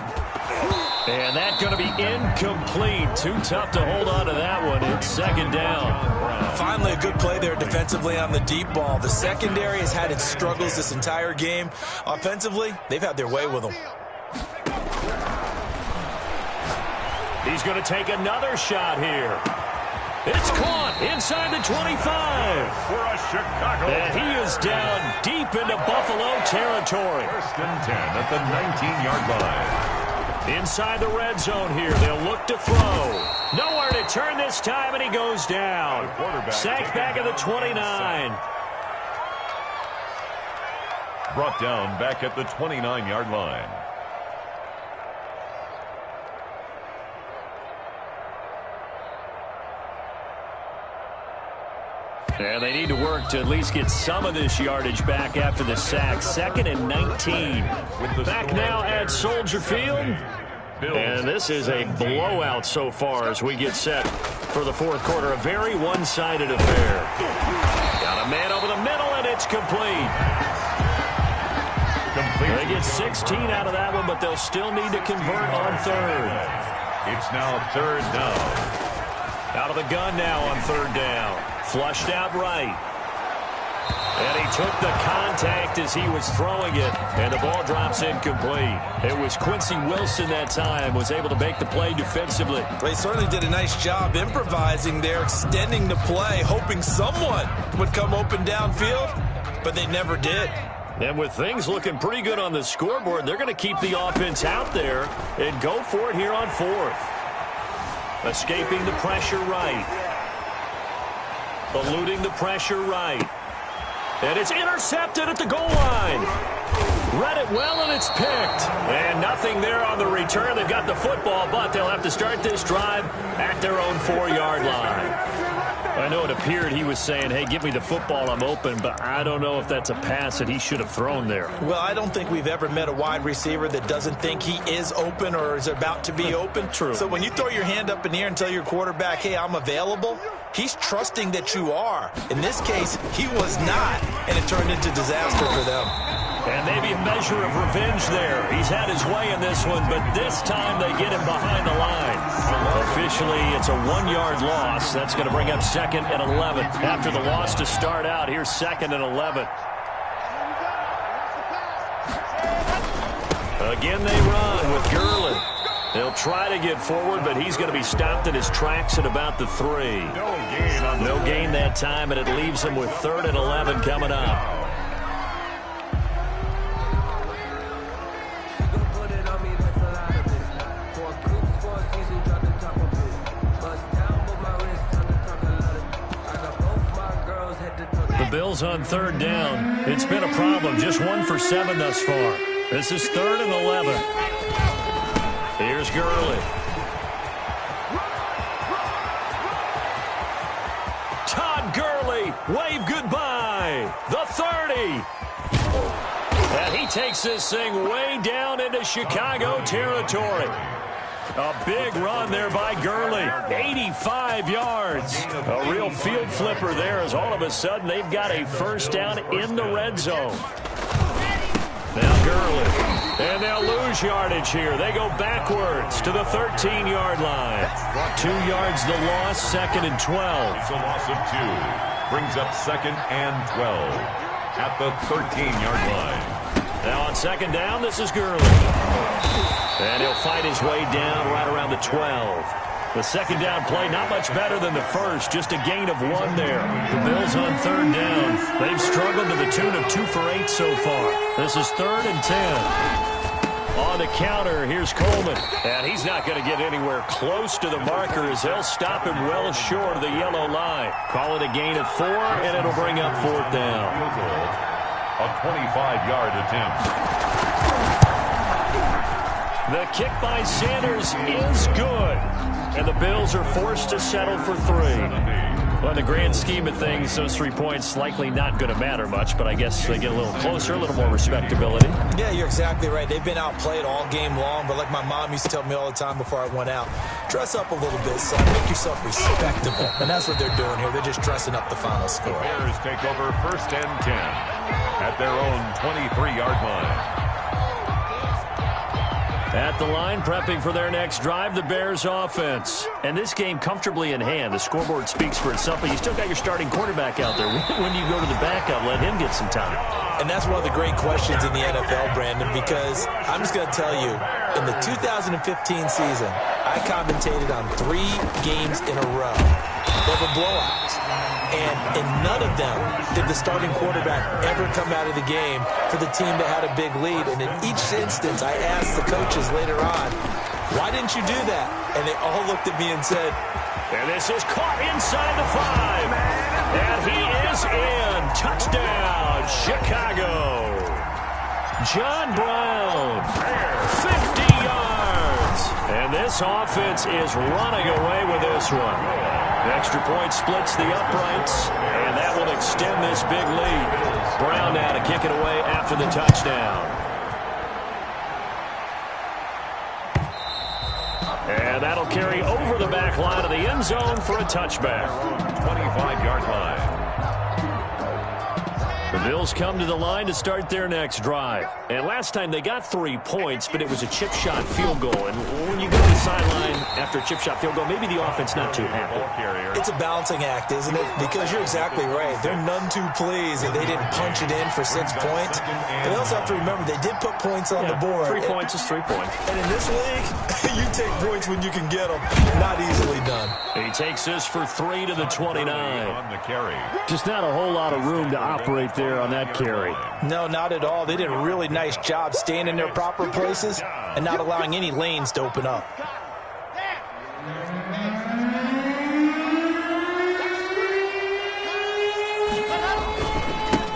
Speaker 1: And that's going to be incomplete. Too tough to hold on to that one. It's 2nd down.
Speaker 3: Finally, a good play there defensively on the deep ball. The secondary has had its struggles this entire game. Offensively, they've had their way with them.
Speaker 1: He's going to take another shot here. It's caught inside the 25.
Speaker 2: For a Chicago.
Speaker 1: And he is down deep into Buffalo territory.
Speaker 2: 1st and 10 at the 19-yard line.
Speaker 1: Inside the red zone here. They'll look to throw. Nowhere to turn this time, and he goes down. Sacked back at the 29.
Speaker 2: Brought down back at the 29-yard line.
Speaker 1: And they need to work to at least get some of this yardage back after the sack. 2nd and 19. Back now at Soldier Field. And this is a blowout so far as we get set for the fourth quarter. A very one-sided affair. Got a man over the middle, and it's complete. They get 16 out of that one, but they'll still need to convert on third.
Speaker 2: It's now 3rd down.
Speaker 1: Out of the gun now on 3rd down. Flushed out right. And he took the contact as he was throwing it, and the ball drops incomplete. It was Quincy Wilson that time, was able to make the play defensively.
Speaker 3: They certainly did a nice job improvising there, extending the play, hoping someone would come open downfield, but they never did.
Speaker 1: And with things looking pretty good on the scoreboard, they're going to keep the offense out there and go for it here on 4th. Escaping the pressure right. Eluding the pressure right. And it's intercepted at the goal line. Read it well, and it's picked. And nothing there on the return. They've got the football, but they'll have to start this drive at their own 4-yard line. I know it appeared he was saying, hey, give me the football, I'm open, but I don't know if that's a pass that he should have thrown there.
Speaker 3: Well, I don't think we've ever met a wide receiver that doesn't think he is open or is about to be open.
Speaker 1: True.
Speaker 3: So when you throw your hand up in the air and tell your quarterback, hey, I'm available, he's trusting that you are. In this case, he was not, and it turned into disaster for them.
Speaker 1: And maybe a measure of revenge there. He's had his way in this one, but this time they get him behind the line. Officially, it's a 1-yard loss. That's going to bring up 2nd and 11. After the loss to start out, here's 2nd and 11. Again, they run with Gurley. They'll try to get forward, but he's going to be stopped in his tracks at about the 3. No gain that time, and it leaves him with 3rd and 11 coming up. Bills on 3rd down. It's been a problem. Just 1 for 7 thus far. This is 3rd and 11. Here's Gurley. Todd Gurley, wave goodbye. The 30. And he takes this thing way down into Chicago territory. A big run there by Gurley. 85 yards. A real field flipper there as all of a sudden they've got a first down in the red zone. Now Gurley. And they'll lose yardage here. They go backwards to the 13-yard line. 2 yards the loss, 2nd and 12.
Speaker 2: It's a loss of 2. Brings up 2nd and 12 at the 13-yard line.
Speaker 1: Now on 2nd down, this is Gurley. And he'll fight his way down right around the 12. The 2nd down play, not much better than the first, just a gain of 1 there. The Bills on 3rd down. They've struggled to the tune of 2 for 8 so far. This is 3rd and 10. On the counter, here's Coleman. And he's not going to get anywhere close to the marker as they'll stop him well short of the yellow line. Call it a gain of 4, and it'll bring up 4th down.
Speaker 2: A 25-yard attempt.
Speaker 1: The kick by Sanders is good. And the Bills are forced to settle for 3. Well, in the grand scheme of things, those 3 points likely not going to matter much, but I guess they get a little closer, a little more respectability.
Speaker 3: Yeah, you're exactly right. They've been outplayed all game long, but like my mom used to tell me all the time before I went out, dress up a little bit, son. Make yourself respectable. And that's what they're doing here. They're just dressing up the final score.
Speaker 2: The Bears take over 1st and 10 at their own 23-yard line.
Speaker 1: At the line, prepping for their next drive, the Bears offense. And this game comfortably in hand. The scoreboard speaks for itself, but you still got your starting quarterback out there. When you go to the backup, let him get some time.
Speaker 3: And that's one of the great questions in the NFL, Brandon, because I'm just going to tell you, in the 2015 season, I commentated on 3 games in a row. They were blowouts. And in none of them did the starting quarterback ever come out of the game for the team that had a big lead. And in each instance, I asked the coaches later on, why didn't you do that? And they all looked at me and said,
Speaker 1: and this is caught inside the 5. And he is in. Touchdown, Chicago. John Brown, 50 yards. And And this offense is running away with this one. The extra point splits the uprights, and that will extend this big lead. Brown now to kick it away after the touchdown. And that'll carry over the back line of the end zone for a touchback.
Speaker 2: 25-yard line.
Speaker 1: The Bills come to the line to start their next drive. And last time they got 3 points, but it was a chip shot field goal. And when you go to the sideline after a chip shot field goal, maybe the offense not too happy.
Speaker 3: It's a balancing act, isn't it? Because you're exactly right. They're none too pleased that they didn't punch it in for 6 points. But they also have to remember they did put points on the board.
Speaker 1: 3 points is 3 points.
Speaker 3: And in this league, you take points when you can get them. Not easily done.
Speaker 1: He takes this for 3 to the 29.
Speaker 2: On the carry.
Speaker 1: Just not a whole lot of room to operate there on that carry.
Speaker 3: No, not at all. They did a really nice job staying in their proper places and not allowing any lanes to open up.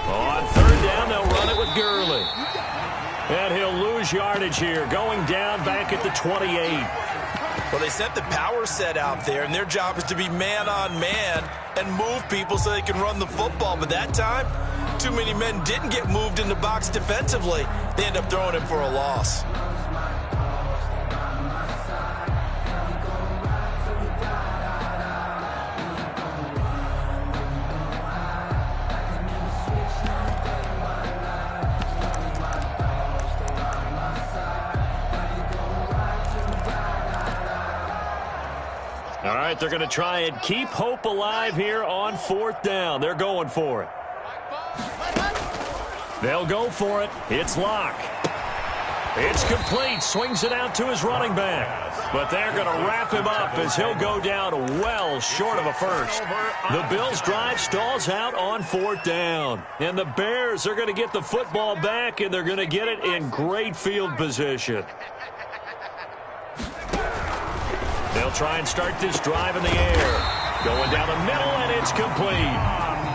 Speaker 1: On third down, they'll run it with Gurley. And he'll lose yardage here, going down back at the 28.
Speaker 3: Well, they sent the power set out there, and their job is to be man-on-man and move people so they can run the football. But that time, too many men didn't get moved in the box defensively. They end up throwing him for a loss.
Speaker 1: All right, they're going to try and keep hope alive here on fourth down. They're going for it. They'll go for it. It's Locke. It's complete. Swings it out to his running back. But they're going to wrap him up as he'll go down well short of a first. The Bills' drive stalls out on fourth down. And the Bears are going to get the football back, and they're going to get it in great field position. They'll try and start this drive in the air. Going down the middle, and it's complete.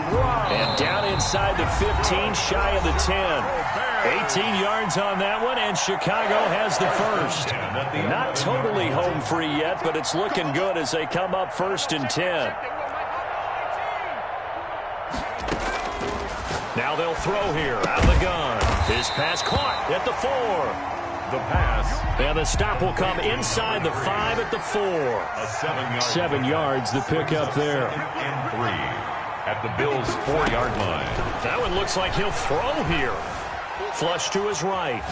Speaker 1: And down inside the 15, shy of the 10. 18 yards on that one, and Chicago has the first. Not totally home free yet, but it's looking good as they come up first and 10. Now they'll throw here out of the gun. His pass caught at the 4.
Speaker 2: The pass.
Speaker 1: And the stop will come inside the 5 at the 4.
Speaker 2: A 7-yard.
Speaker 1: 7 yards the pickup there.
Speaker 2: And 3 at the Bills' 4-yard line.
Speaker 1: That one looks like he'll throw here. Flush to his right.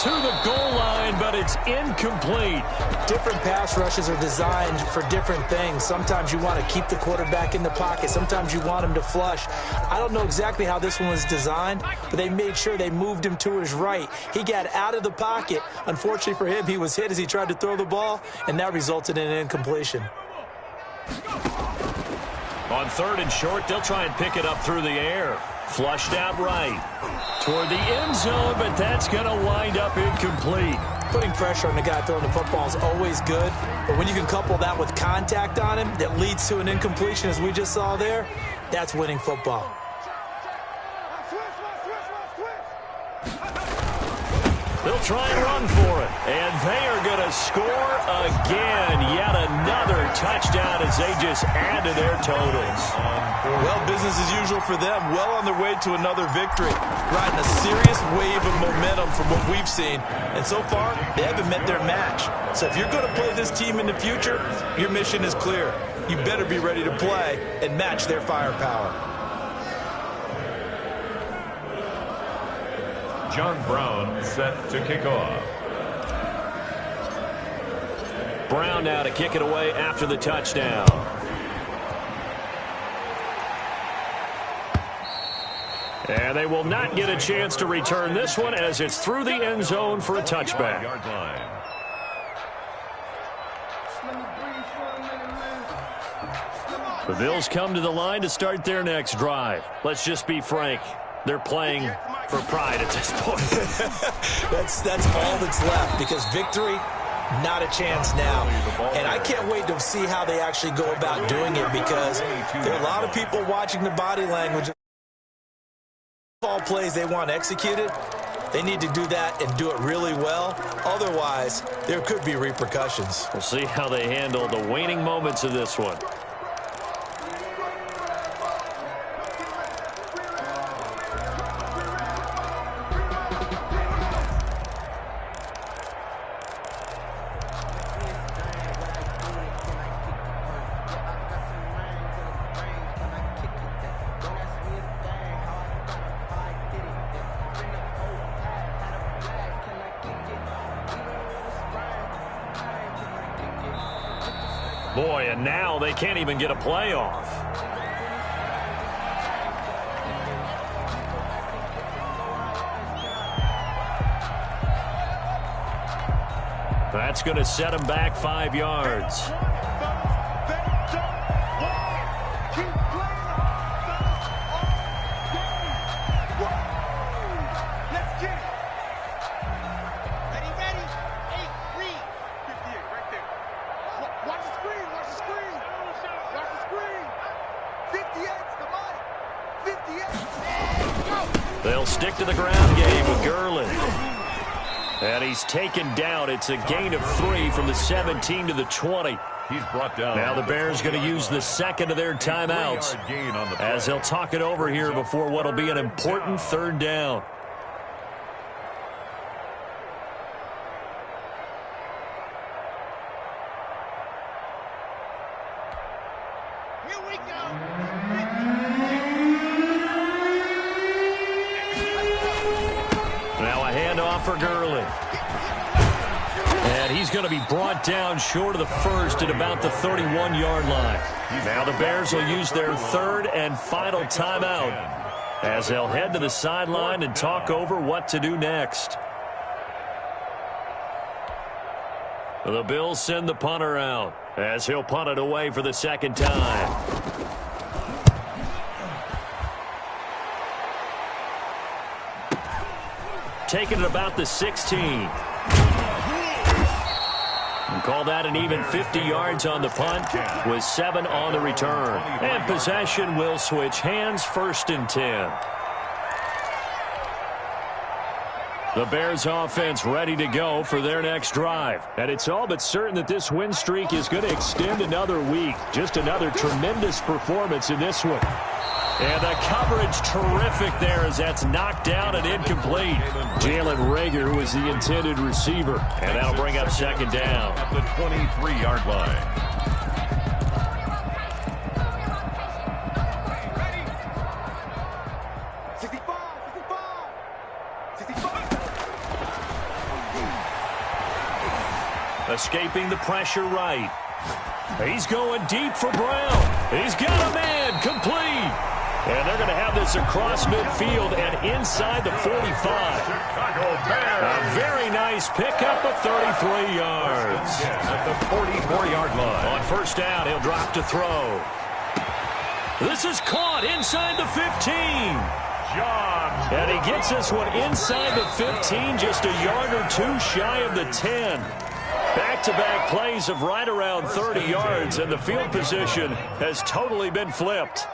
Speaker 1: To the goal line, but it's incomplete.
Speaker 3: Different pass rushes are designed for different things. Sometimes you want to keep the quarterback in the pocket. Sometimes you want him to flush. I don't know exactly how this one was designed, but they made sure they moved him to his right. He got out of the pocket. Unfortunately for him, he was hit as he tried to throw the ball, and that resulted in an incompletion.
Speaker 1: On third and short, they'll try and pick it up through the air. Flushed out right. Toward the end zone, but that's going to wind up incomplete.
Speaker 3: Putting pressure on the guy throwing the football is always good, but when you can couple that with contact on him that leads to an incompletion, as we just saw there, that's winning football.
Speaker 1: They'll try and run for it, and they are going to score again. Yet another touchdown as they just add to their totals.
Speaker 3: Well, business as usual for them. Well on their way to another victory. Riding a serious wave of momentum from what we've seen. And so far, they haven't met their match. So if you're going to play this team in the future, your mission is clear. You better be ready to play and match their firepower.
Speaker 2: John Brown set to kick off.
Speaker 1: Brown now to kick it away after the touchdown. And they will not get a chance to return this one as it's through the end zone for a touchback.
Speaker 2: Yard line.
Speaker 1: The Bills come to the line to start their next drive. Let's just be frank. They're playing for pride at this point.
Speaker 3: That's all that's left, because victory, not a chance now. And I can't wait to see how they actually go about doing it, because there are a lot of people watching the body language. All plays they want executed, They need to do that and do it really well. Otherwise, there could be repercussions.
Speaker 1: We'll see how they handle the waning moments of this one. Boy, and now they can't even get a playoff. That's going to set him back 5 yards. They'll stick to the ground game with Gurley. And he's taken down. It's a gain of 3 from the 17 to the 20.
Speaker 2: He's brought down.
Speaker 1: Now the Bears going to use the second of their timeouts as they'll talk it over here before what will be an important third down.
Speaker 4: Here we go.
Speaker 1: Now a handoff for Gurley. And he's going to be brought down short of the first at about the 31-yard line. Now the Bears will use their third and final timeout as they'll head to the sideline and talk over what to do next. The Bills send the punter out as he'll punt it away for the second time. Taking it about the 16. And call that an even 50 yards on the punt with 7 on the return. And possession will switch hands, 1st and 10. The Bears offense ready to go for their next drive. And it's all but certain that this win streak is going to extend another week. Just another tremendous performance in this one. And the coverage terrific there as that's knocked down and incomplete. Jalen Reagor was the intended receiver. And that'll bring up second down.
Speaker 2: At the 23-yard line.
Speaker 1: Escaping the pressure right. He's going deep for Brown. He's got a man complete. And they're going to have this across midfield and inside the 45. A very nice pickup of 33 yards.
Speaker 2: At the 44-yard line.
Speaker 1: On first down, he'll drop to throw. This is caught inside the 15. And he gets this one inside the 15, just a yard or 2 shy of the 10. Back-to-back plays of right around 30 yards, and the field position has totally been flipped.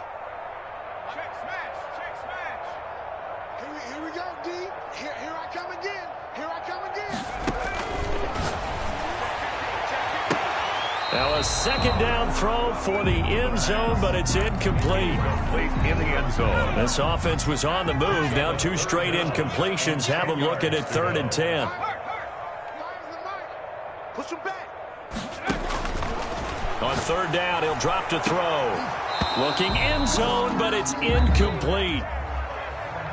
Speaker 4: Here we go, D. Here I come again. Here I come again.
Speaker 1: Now a second down throw for the end zone, but it's incomplete.
Speaker 2: In the end zone.
Speaker 1: This offense was on the move. Now 2 straight incompletions have them looking at 3rd and 10.
Speaker 4: Push him back.
Speaker 1: On third down, he'll drop to throw. Looking end zone, but it's incomplete.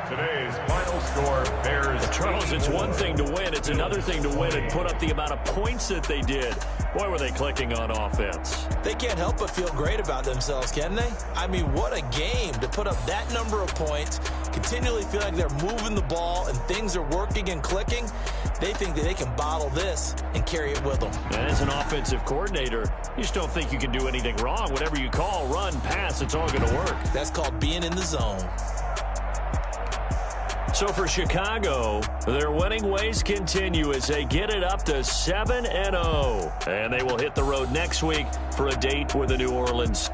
Speaker 2: Today's final score, Bears.
Speaker 1: Charles, it's one thing to win. It's another thing to win and put up the amount of points that they did. Boy, were they clicking on offense.
Speaker 3: They can't help but feel great about themselves, can they? I mean, what a game to put up that number of points, continually feel like they're moving the ball and things are working and clicking. They think that they can bottle this and carry it with them.
Speaker 1: And as an offensive coordinator, you just don't think you can do anything wrong. Whatever you call, run, pass, it's all going to work.
Speaker 3: That's called being in the zone.
Speaker 1: So for Chicago, their winning ways continue as they get it up to 7-0. And they will hit the road next week for a date with the New Orleans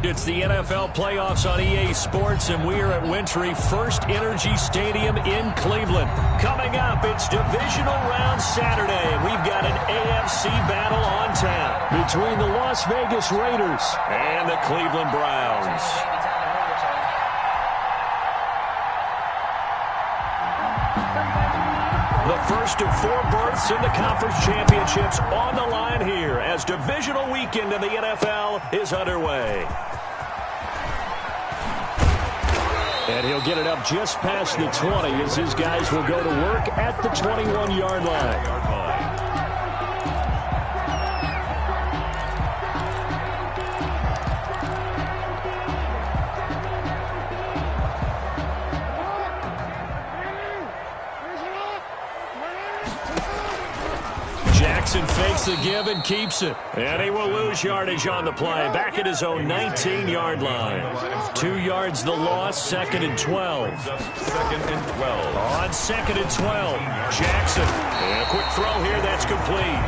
Speaker 1: It's the NFL playoffs on EA Sports, and we are at Wintry First Energy Stadium in Cleveland. Coming up, it's divisional round Saturday, and we've got an AFC battle on tap between the Las Vegas Raiders and the Cleveland Browns. The first of 4 berths in the conference championships on the line here as divisional weekend in the NFL is underway. And he'll get it up just past the 20 as his guys will go to work at the 21-yard line. Jackson fakes the give and keeps it. And he will lose yardage on the play. Back at his own 19-yard line. 2 yards the loss, 2nd and 12.
Speaker 2: Second and 12.
Speaker 1: On 2nd and 12. Jackson. And a quick throw here. That's complete.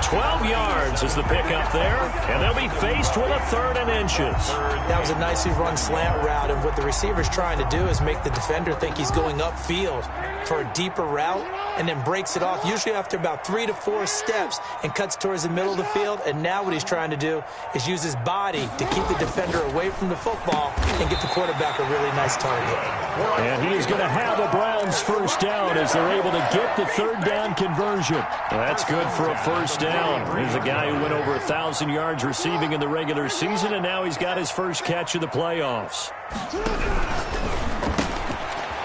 Speaker 1: 12 yards is the pickup there. And they'll be faced with a 3rd and inches.
Speaker 3: That was a nicely run slant route. And what the receiver's trying to do is make the defender think he's going upfield for a deeper route, and then breaks it off, usually after about 3 to 4 steps, and cuts towards the middle of the field. And now what he's trying to do is use his body to keep the defender away from the football and get the quarterback a really nice target.
Speaker 1: And he is going to have a Browns first down as they're able to get the 3rd down conversion. That's good for a first down. Here's a guy who went over 1,000 yards receiving in the regular season, and now he's got his first catch of the playoffs.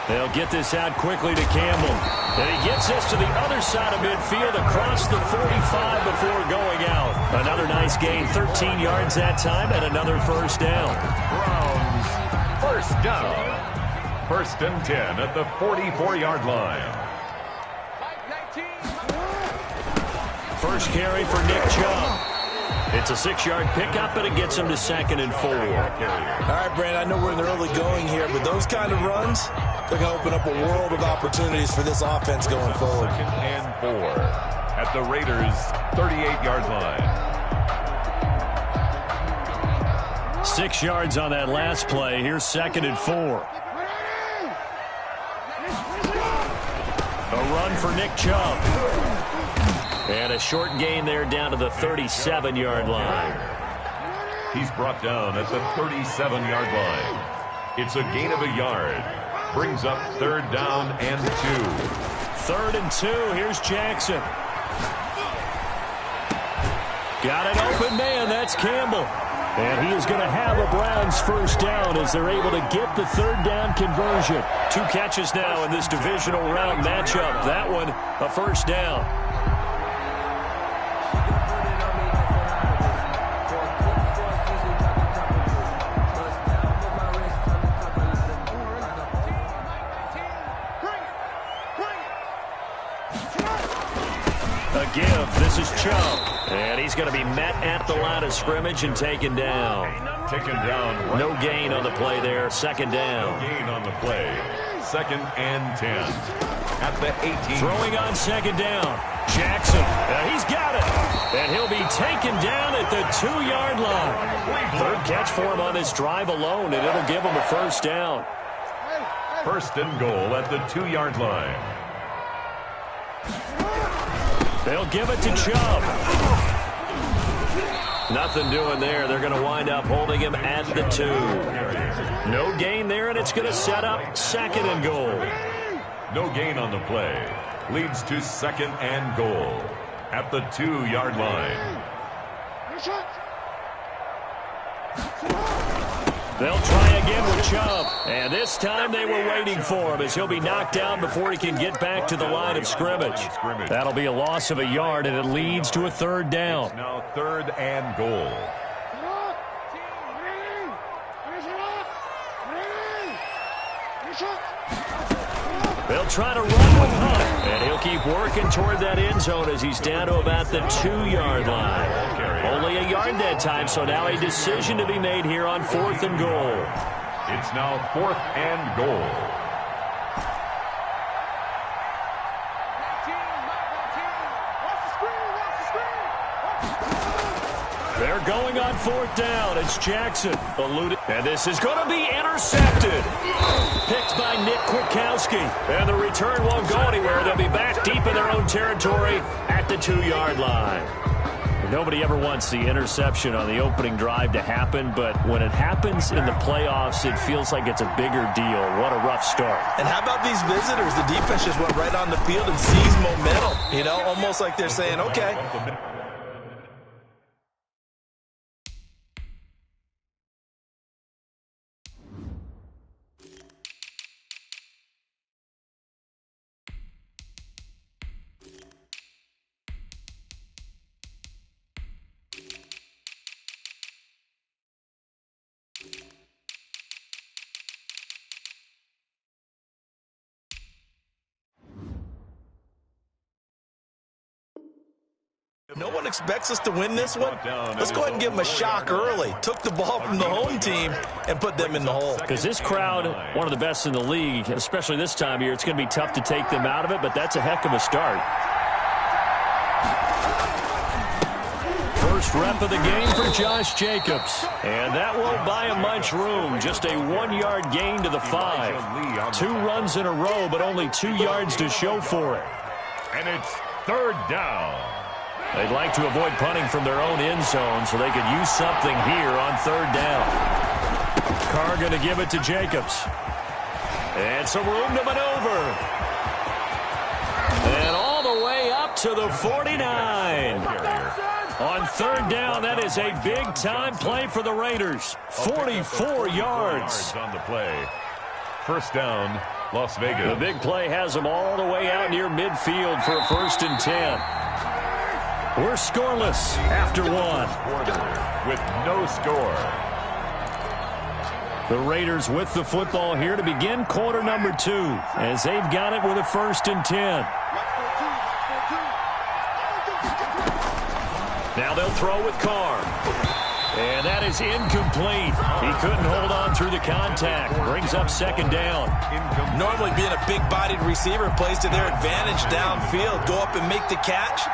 Speaker 1: They'll get this out quickly to Campbell. And he gets this to the other side of midfield across the 45 before going out. Another nice gain, 13 yards that time, and another first down.
Speaker 2: Browns first down. 1st and 10 at the 44-yard line.
Speaker 1: First carry for Nick Chubb. It's a 6-yard pickup, and it gets him to 2nd and 4.
Speaker 5: All right, Brandon, I know we're in the early going here, but those kind of runs, they're going to open up a world of opportunities for this offense going forward.
Speaker 2: 2nd and 4 at the Raiders' 38-yard line.
Speaker 1: 6 yards on that last play. Here's 2nd and 4. A run for Nick Chubb. And a short gain there down to the 37-yard line.
Speaker 2: He's brought down at the 37-yard line. It's a gain of a yard. Brings up 3rd down and 2.
Speaker 1: 3rd and 2. Here's Jackson. Got an open man. That's Campbell. And he is going to have a Browns first down as they're able to get the 3rd down conversion. 2 catches now in this divisional round matchup. That one, a first down. Give. This is Chubb. And he's going to be met at the line of scrimmage and taken down.
Speaker 2: Taken down. Right.
Speaker 1: No gain on the play there. 2nd down.
Speaker 2: No gain on the play. 2nd and 10. At the 18.
Speaker 1: Throwing on 2nd down. Jackson. He's got it. And he'll be taken down at the 2-yard line. 3rd catch for him on this drive alone, and it'll give him a first down.
Speaker 2: 1st and goal at the 2-yard line.
Speaker 1: They'll give it to Chubb. Nothing doing there. They're going to wind up holding him at the 2. No gain there, and it's going to set up 2nd and goal.
Speaker 2: No gain on the play. Leads to 2nd and goal at the 2-yard line.
Speaker 1: They'll try again with Chubb. And this time they were waiting for him as he'll be knocked down before he can get back to the line of scrimmage. That'll be a loss of a yard, and it leads to a 3rd down.
Speaker 2: It's now 3rd and goal.
Speaker 1: They'll try to run with Hunt, and he'll keep working toward that end zone as he's down to about the 2-yard line. Only a yard that time, so now a decision to be made here on 4th and goal.
Speaker 2: It's now 4th and goal.
Speaker 1: They're They're going on 4th down. It's Jackson. Eluded. And this is going to be intercepted. Picked by Nick Kwiatkowski. And the return won't go anywhere. They'll be back deep in their own territory at the 2-yard line. Nobody ever wants the interception on the opening drive to happen, but when it happens in the playoffs, it feels like it's a bigger deal. What a rough start.
Speaker 3: And how about these visitors? The defense just went right on the field and seized momentum. You know, almost like they're saying, okay. No one expects us to win this one. Let's go ahead and give them a shock early. Took the ball from the home team and put them in the hole.
Speaker 1: Because this crowd, one of the best in the league, especially this time of year, it's going to be tough to take them out of it, but that's a heck of a start. First rep of the game for Josh Jacobs. And that won't buy him much room. Just a 1-yard gain to the 5. 2 runs in a row, but only 2 yards to show for it.
Speaker 2: And it's 3rd down.
Speaker 1: They'd like to avoid punting from their own end zone so they could use something here on 3rd down. Carr going to give it to Jacobs. And some room to maneuver. And all the way up to the 49. On 3rd down, that is a big-time play for the Raiders. 44 yards.
Speaker 2: On the play. 1st down, Las Vegas.
Speaker 1: The big play has them all the way out near midfield for a 1st and 10. We're scoreless after 1.
Speaker 2: With no score.
Speaker 1: The Raiders with the football here to begin quarter number 2 as they've got it with a 1st and 10. Now they'll throw with Carr. And that is incomplete. He couldn't hold on through the contact. Brings up 2nd down.
Speaker 3: Normally being a big-bodied receiver plays to their advantage downfield. Go up and make the catch,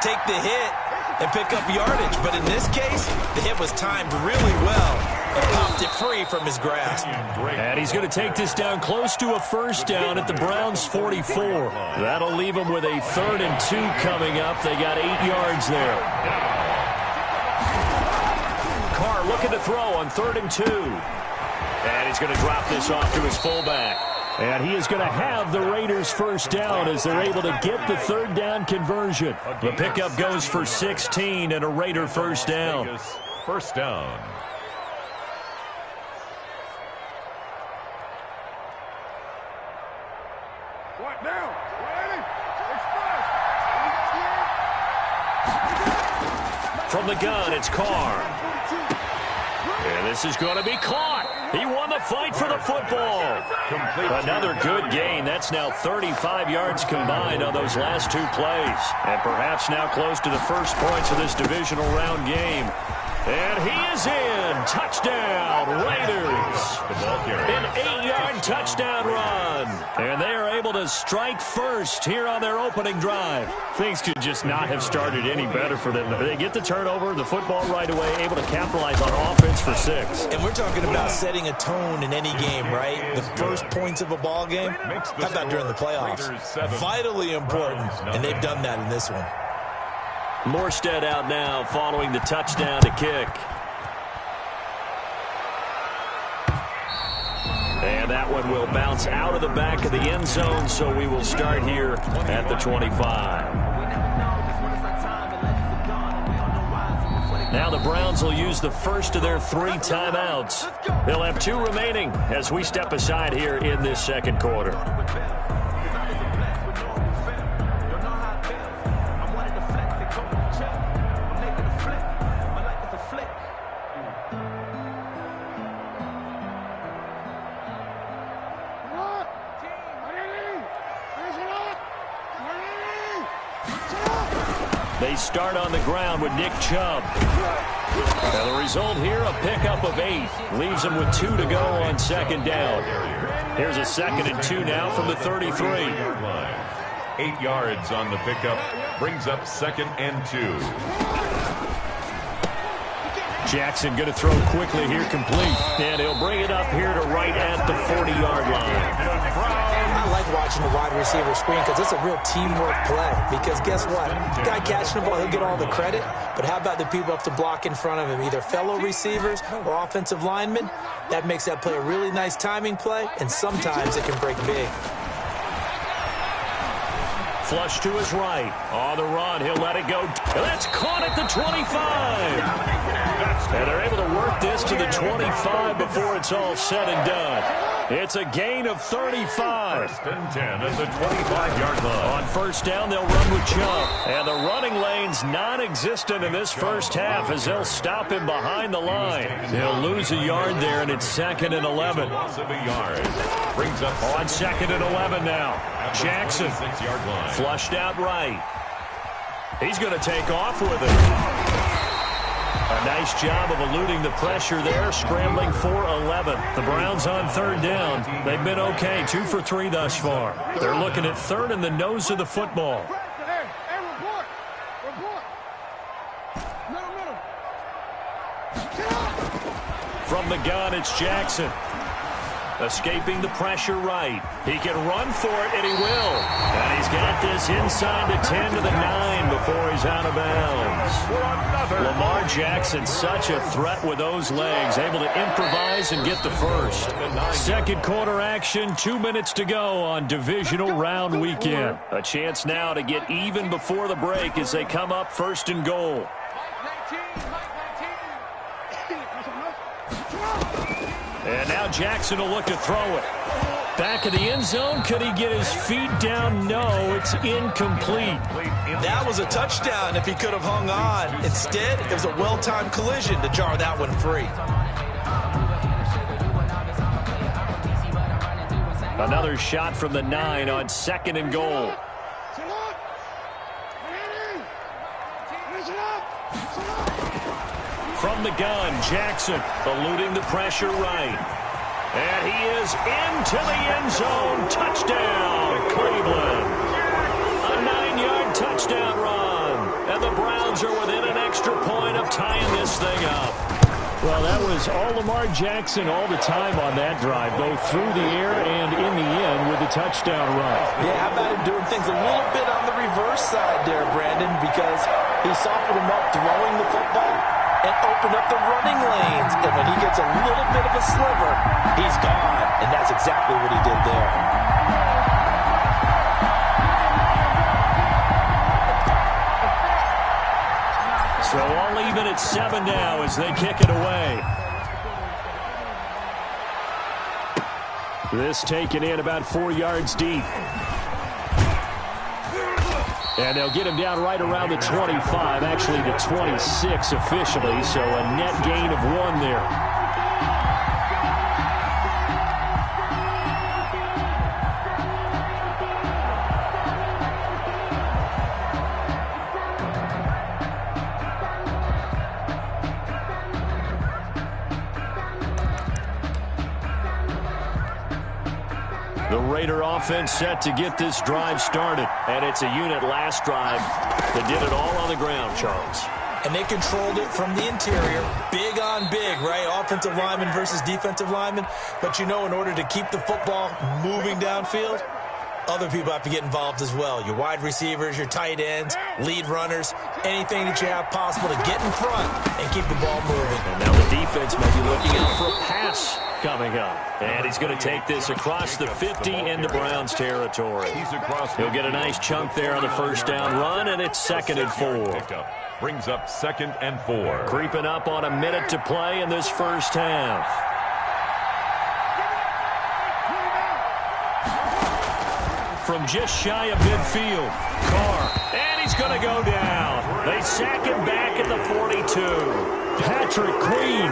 Speaker 3: take the hit, and pick up yardage. But in this case, the hit was timed really well and popped it free from his grasp.
Speaker 1: And he's going to take this down close to a 1st down at the Browns' 44. That'll leave them with a 3rd and 2 coming up. They got 8 yards there. Carr looking to throw on 3rd and 2. And he's going to drop this off to his fullback. And he is going to have the Raiders' 1st down as they're able to get the 3rd down conversion. The pickup goes for 16 and a Raider 1st down.
Speaker 2: 1st down.
Speaker 4: What now? Ready?
Speaker 1: From the gun, it's Carr. And this is going to be caught. He won the fight for the football. Another good gain. That's now 35 yards combined on those last 2 plays. And perhaps now close to the first points of this divisional round game. And he is in. Touchdown, Raiders. An 8-yard touchdown run. And they are able to strike first here on their opening drive. Things could just not have started any better for them. They get the turnover, the football right away, able to capitalize on offense for 6.
Speaker 3: And we're talking about setting a tone in any game, right? The first points of a ball game. How about during the playoffs? Vitally important, and they've done that in this one.
Speaker 1: Morstead out now following the touchdown to kick. And that one will bounce out of the back of the end zone, so we will start here at the 25. Now the Browns will use the first of their 3 timeouts. They'll have 2 remaining as we step aside here in this 2nd quarter. They start on the ground with Nick Chubb. And the result here, a pickup of 8. Leaves them with 2 to go on 2nd down. Here's a 2nd and 2 now from the 33.
Speaker 2: 8 yards on the pickup. Brings up 2nd and 2.
Speaker 1: Jackson going to throw quickly here, complete. And he'll bring it up here to right at the 40-yard line.
Speaker 3: I like watching the wide receiver screen because it's a real teamwork play. Because guess what? The guy catching the ball, he'll get all the credit. But how about the people up to block in front of him, either fellow receivers or offensive linemen? That makes that play a really nice timing play, and sometimes it can break big.
Speaker 1: Flush to his right. On the run, he'll let it go. That's caught at the 25. And they're able to work this to the 25 before it's all said and done. It's a gain of 35.
Speaker 2: First and 10 at the 25-yard line.
Speaker 1: On first down, they'll run with Chubb. And the running lane's non-existent in this first half as they'll stop him behind the line. He'll lose a yard there, and it's 2nd and 11.
Speaker 2: Loss of a yard. Brings up
Speaker 1: On 2nd and 11 now. Jackson
Speaker 2: 6-yard line.
Speaker 1: flushed out right. He's going to take off with it. A nice job of eluding the pressure there, scrambling for 11. The Browns on 3rd down. They've been okay, 2 for 3 thus far. They're looking at 3rd in the nose of the football.
Speaker 4: Hey, report. Middle.
Speaker 1: From the gun, it's Jackson. Escaping the pressure right. He can run for it, and he will. And he's got this inside the 10 to the 9 before he's out of bounds. Lamar Jackson, such a threat with those legs, able to improvise and get the first. Second quarter action, 2 minutes to go on divisional round weekend. A chance now to get even before the break as they come up 1st and goal. And now Jackson will look to throw it. Back of the end zone. Could he get his feet down? No, it's incomplete.
Speaker 3: That was a touchdown if he could have hung on. Instead, it was a well-timed collision to jar that one free.
Speaker 1: Another shot from the 9 on 2nd and goal. From the gun, Jackson eluding the pressure right. And he is into the end zone. Touchdown, Cleveland. A 9-yard touchdown run. And the Browns are within an extra point of tying this thing up. Well, that was all Lamar Jackson all the time on that drive, both through the air and in the end with a touchdown run.
Speaker 3: Yeah, how about him doing things a little bit on the reverse side there, Brandon, because he softened him up throwing the football and opened up the running lanes. And when he gets a little bit of a sliver, he's gone. And that's exactly what he did there.
Speaker 1: So all even at 7 now as they kick it away. This taken in about 4 yards deep. And they'll get him down right around the 25, actually the 26 officially, so a net gain of 1 there. The Raider offense set to get this drive started. And it's a unit last drive that did it all on the ground, Charles.
Speaker 3: And they controlled it from the interior. Big on big, right? Offensive lineman versus defensive lineman. But, you know, in order to keep the football moving downfield, other people have to get involved as well. Your wide receivers, your tight ends, lead runners, anything that you have possible to get in front and keep the ball moving.
Speaker 1: And now the defense may be looking out for a pass coming up. And he's going to take this across the 50 into Browns territory. He'll get a nice chunk there on the first down run, and it's 2nd and 4.
Speaker 2: Brings up 2nd and 4.
Speaker 1: Creeping up on a minute to play in this first half. From just shy of midfield, Carr, and he's going to go down. They sack him back at the 42. Patrick Queen,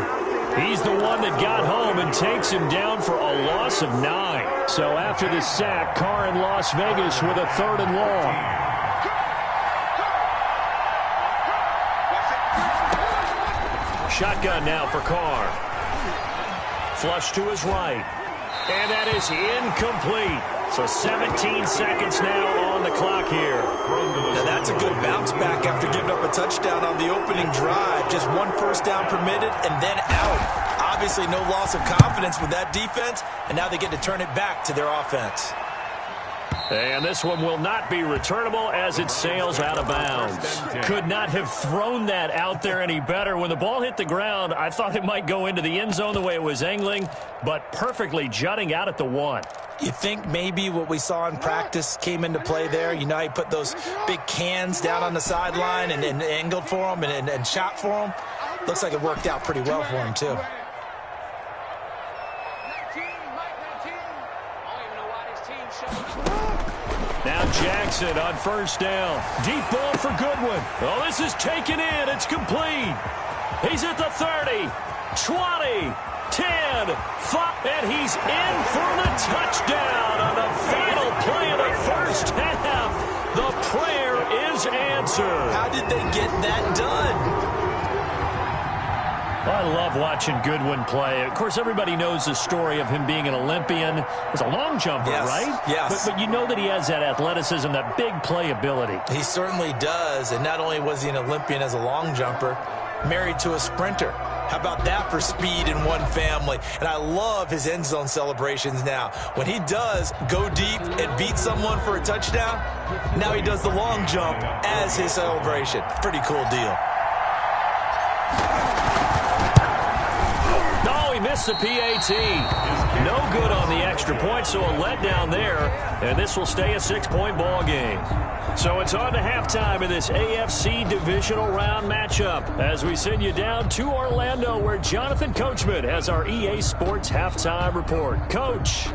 Speaker 1: he's the one that got home and takes him down for a loss of 9. So after the sack, Carr in Las Vegas with a 3rd and long. Shotgun now for Carr. Flush to his right. And that is incomplete. So 17 seconds now on the clock here.
Speaker 3: Now that's a good bounce back after giving up a touchdown on the opening drive. Just one first down permitted and then out. Obviously no loss of confidence with that defense, and now they get to turn it back to their offense.
Speaker 1: And this one will not be returnable as it sails out of bounds. Could not have thrown that out there any better. When the ball hit the ground, I thought it might go into the end zone the way it was angling, but perfectly jutting out at the 1.
Speaker 3: You think maybe what we saw in practice came into play there? You know, he put those big cans down on the sideline and angled for them and shot for them. Looks like it worked out pretty well for him, too.
Speaker 1: Now Jackson on first down. Deep ball for Goodwin. Oh, this is taken in. It's complete. He's at the 30, 20, 10, 5, and he's in for the touchdown on the final play of the first half. The prayer is answered.
Speaker 3: How did they get that done?
Speaker 1: I love watching Goodwin play. Of course, everybody knows the story of him being an Olympian. He's a long jumper,
Speaker 3: yes,
Speaker 1: right?
Speaker 3: Yes.
Speaker 1: But you know that he has that athleticism, that big playability.
Speaker 3: He certainly does. And not only was he an Olympian as a long jumper, married to a sprinter. How about that for speed in one family? And I love his end zone celebrations now. When he does go deep and beat someone for a touchdown, now he does the long jump as his celebration. Pretty cool deal.
Speaker 1: He missed the PAT. No good on the extra point, so a letdown there, and this will stay a 6-point ball game. So it's on to halftime in this AFC divisional round matchup as we send you down to Orlando where Jonathan Coachman has our EA Sports halftime report. Coach.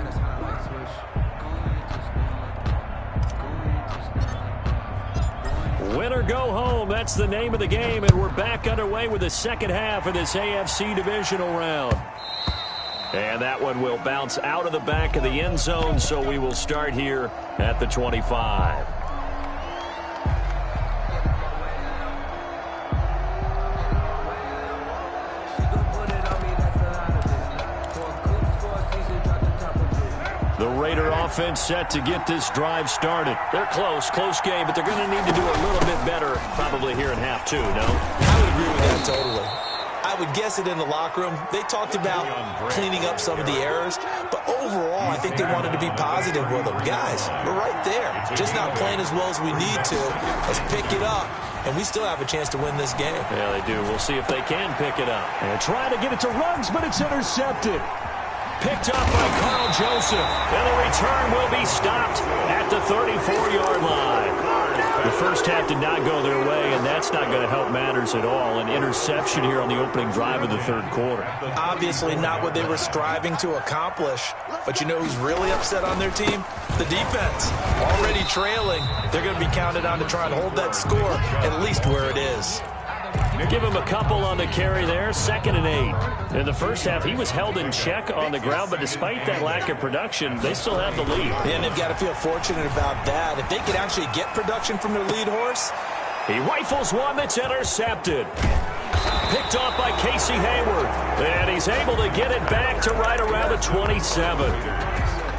Speaker 1: Win or go home, that's the name of the game, and we're back underway with the second half of this AFC divisional round. And that one will bounce out of the back of the end zone, so we will start here at the 25. The Raider offense set to get this drive started. They're close game, but they're going to need to do a little bit better probably here in half 2, no?
Speaker 3: I would agree with that totally. I would guess it in the locker room. They talked about cleaning up some of the errors, but overall, I think they wanted to be positive with them. Guys, we're right there. Just not playing as well as we need to. Let's pick it up, and we still have a chance to win this game.
Speaker 1: Yeah, they do. We'll see if they can pick it up. And try to get it to Ruggs, but it's intercepted. Picked up by Carl Joseph. And the return will be stopped at the 34-yard line. The first half did not go their way, and that's not going to help matters at all. An interception here on the opening drive of the third quarter.
Speaker 3: Obviously not what they were striving to accomplish. But you know who's really upset on their team? The defense. Already trailing. They're going to be counted on to try and hold that score at least where it is.
Speaker 1: Give him a couple on the carry there, 2nd and 8. In the first half, he was held in check on the ground, but despite that lack of production, they still have the lead.
Speaker 3: And they've got to feel fortunate about that. If they could actually get production from their lead horse.
Speaker 1: He rifles one that's intercepted. Picked off by Casey Hayward. And he's able to get it back to right around the 27.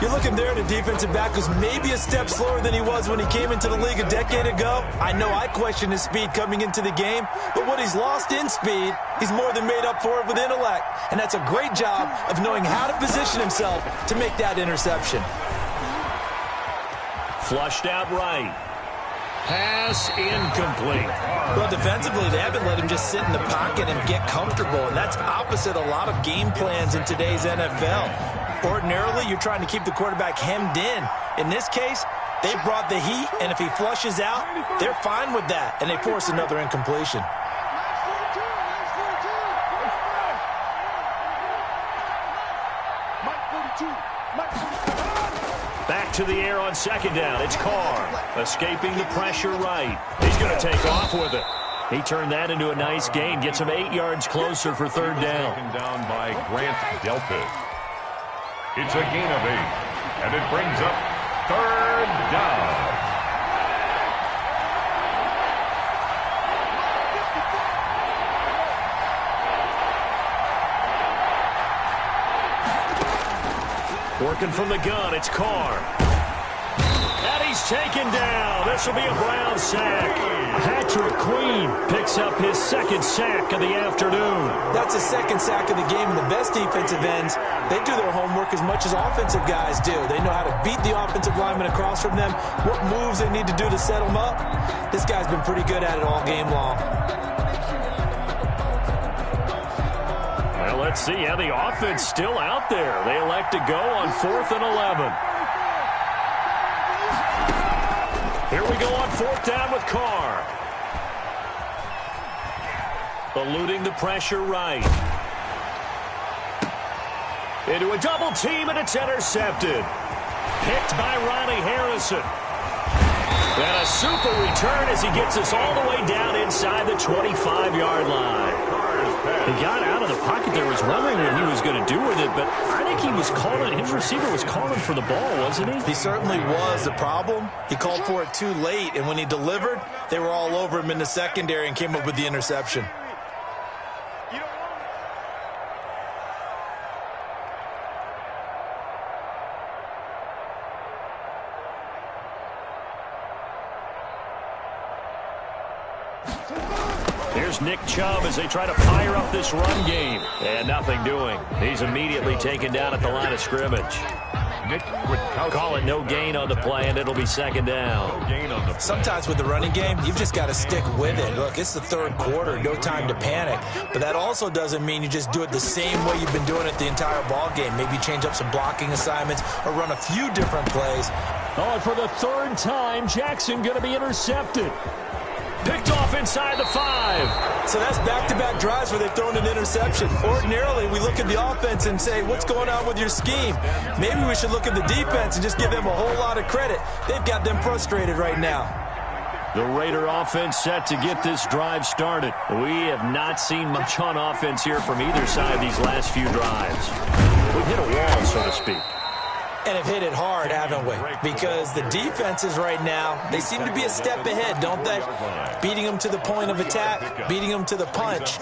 Speaker 3: You're looking there at a defensive back who's maybe a step slower than he was when he came into the league a decade ago. I know I questioned his speed coming into the game, but what he's lost in speed, he's more than made up for it with intellect. And that's a great job of knowing how to position himself to make that interception.
Speaker 1: Flushed out right. Pass incomplete.
Speaker 3: Well, defensively, they haven't let him just sit in the pocket and get comfortable, and that's opposite a lot of game plans in today's NFL. Ordinarily, you're trying to keep the quarterback hemmed in. In this case, they brought the heat, and if he flushes out, they're fine with that, and they force another incompletion.
Speaker 1: Back to the air on 2nd down. It's Carr, escaping the pressure right. He's going to take off with it. He turned that into a nice gain, gets him 8 yards closer for 3rd down.
Speaker 2: Taken down by Grant Delpit. It's a gain of 8, and it brings up 3rd down.
Speaker 1: Working from the gun, it's Carr. And he's taken down. This will be a Brown sack. Patrick Queen picks up his second sack of the afternoon.
Speaker 3: That's his second sack of the game, and the best defensive ends, they do their homework as much as offensive guys do. They know how to beat the offensive lineman across from them, what moves they need to do to set them up. This guy's been pretty good at it all game long.
Speaker 1: Well, let's see how the offense still out there. They elect to go on 4th and 11. Here we go on 4th down with Carr. Eluding the pressure right. Into a double team, and it's intercepted. Picked by Ronnie Harrison. And a super return as he gets us all the way down inside the 25-yard line. He got out of the pocket there, was wondering what he was going to do with it, but I think he was calling, his receiver was calling for the ball, wasn't he?
Speaker 3: He certainly was. The problem, he called for it too late, and when he delivered, they were all over him in the secondary and came up with the interception.
Speaker 1: Here's Nick Chubb as they try to fire up this run game. And nothing doing. He's immediately taken down at the line of scrimmage. Call it no gain on the play, and it'll be second down.
Speaker 3: Sometimes with the running game, you've just got to stick with it. Look, it's the third quarter, no time to panic. But that also doesn't mean you just do it the same way you've been doing it the entire ball game. Maybe change up some blocking assignments or run a few different plays.
Speaker 1: Oh, and for the third time, Jackson going to be intercepted. Picked off inside the 5.
Speaker 3: So that's back-to-back drives where they've thrown an interception. Ordinarily, we look at the offense and say, what's going on with your scheme? Maybe we should look at the defense and just give them a whole lot of credit. They've got them frustrated right now.
Speaker 1: The Raider offense set to get this drive started. We have not seen much on offense here from either side these last few drives. We've hit a wall, so to speak.
Speaker 3: And have hit it hard, haven't we? Because the defenses right now, they seem to be a step ahead, don't they? Beating them to the point of attack, beating them to the punch.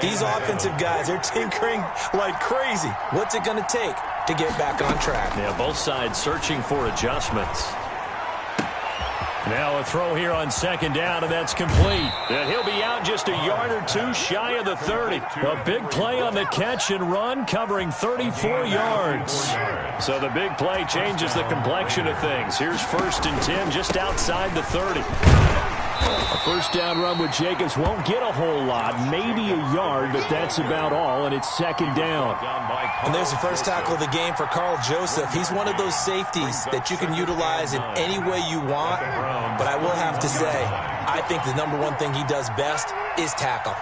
Speaker 3: These offensive guys, they're tinkering like crazy. What's it going to take to get back on track?
Speaker 1: Yeah, both sides searching for adjustments. Now a throw here on second down, and that's complete. And he'll be out just a yard or two shy of the 30. A big play on the catch and run, covering 34 yards. So the big play changes the complexion of things. Here's 1st and 10 just outside the 30. A first down run with Jacobs won't get a whole lot, maybe a yard, but that's about all, and it's second down.
Speaker 3: And there's the first tackle of the game for Carl Joseph. He's one of those safeties that you can utilize in any way you want, but I will have to say, I think the number one thing he does best is tackle.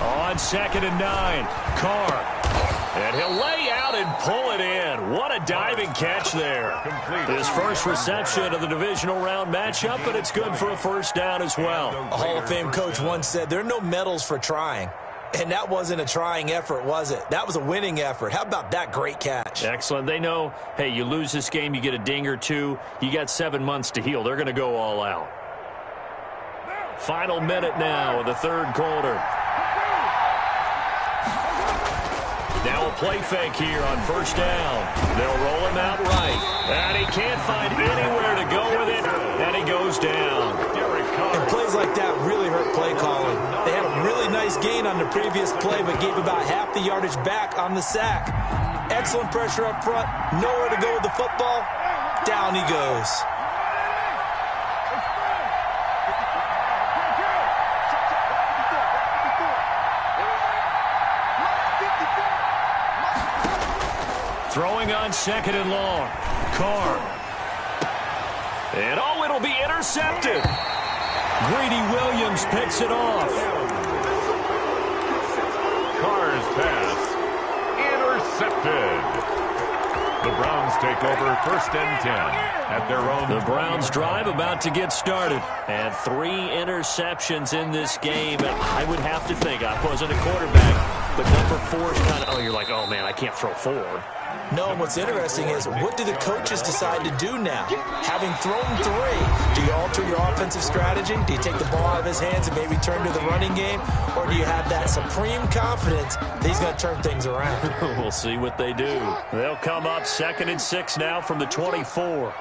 Speaker 1: On 2nd and 9, Carr. And he'll lay out and pull it in. What a diving catch there. His first reception of the divisional round matchup, but it's good for a first down as well.
Speaker 3: A Hall of Fame coach once said, there are no medals for trying. And that wasn't a trying effort, was it? That was a winning effort. How about that great catch?
Speaker 1: Excellent. They know, hey, you lose this game, you get a ding or two. You got 7 months to heal. They're going to go all out. Final minute now of the third quarter. Now a play fake here on first down. They'll roll him out right. And he can't find anywhere to go with it. And he goes down.
Speaker 3: And plays like that really hurt play calling. They had a really nice gain on the previous play, but gave about half the yardage back on the sack. Excellent pressure up front. Nowhere to go with the football. Down he goes.
Speaker 1: Throwing on 2nd and long. Carr. And oh, it'll be intercepted. Greedy Williams picks it off.
Speaker 2: Carr's pass intercepted. The Browns take over 1st and 10 at their own.
Speaker 1: The Browns drive about to get started. And 3 interceptions in this game. And I would have to think, I wasn't a quarterback, but number 4 is kind of, oh, you're like, oh, man, I can't throw 4.
Speaker 3: No, and what's interesting is, what do the coaches decide to do now? Having thrown 3, do you alter your offensive strategy? Do you take the ball out of his hands and maybe turn to the running game? Or do you have that supreme confidence that he's going to turn things around?
Speaker 1: We'll see what they do. They'll come up 2nd and 6 now from the 24.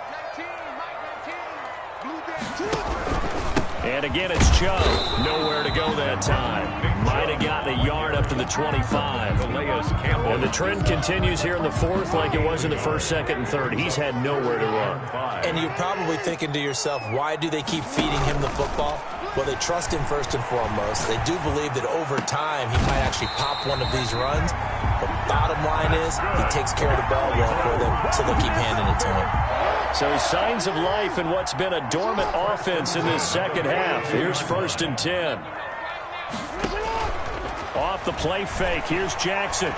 Speaker 1: And again, it's Chubb. Nowhere to go that time. Might have gotten a yard up to the 25. And the trend continues here in the 4th like it was in the 1st, 2nd, and 3rd. He's had nowhere to run.
Speaker 3: And you're probably thinking to yourself, why do they keep feeding him the football? Well, they trust him first and foremost. They do believe that over time he might actually pop one of these runs. But bottom line is, he takes care of the ball well for them, so they'll keep handing it to him.
Speaker 1: So signs of life in what's been a dormant offense in this second half. Here's 1st and 10. Off the play fake. Here's Jackson.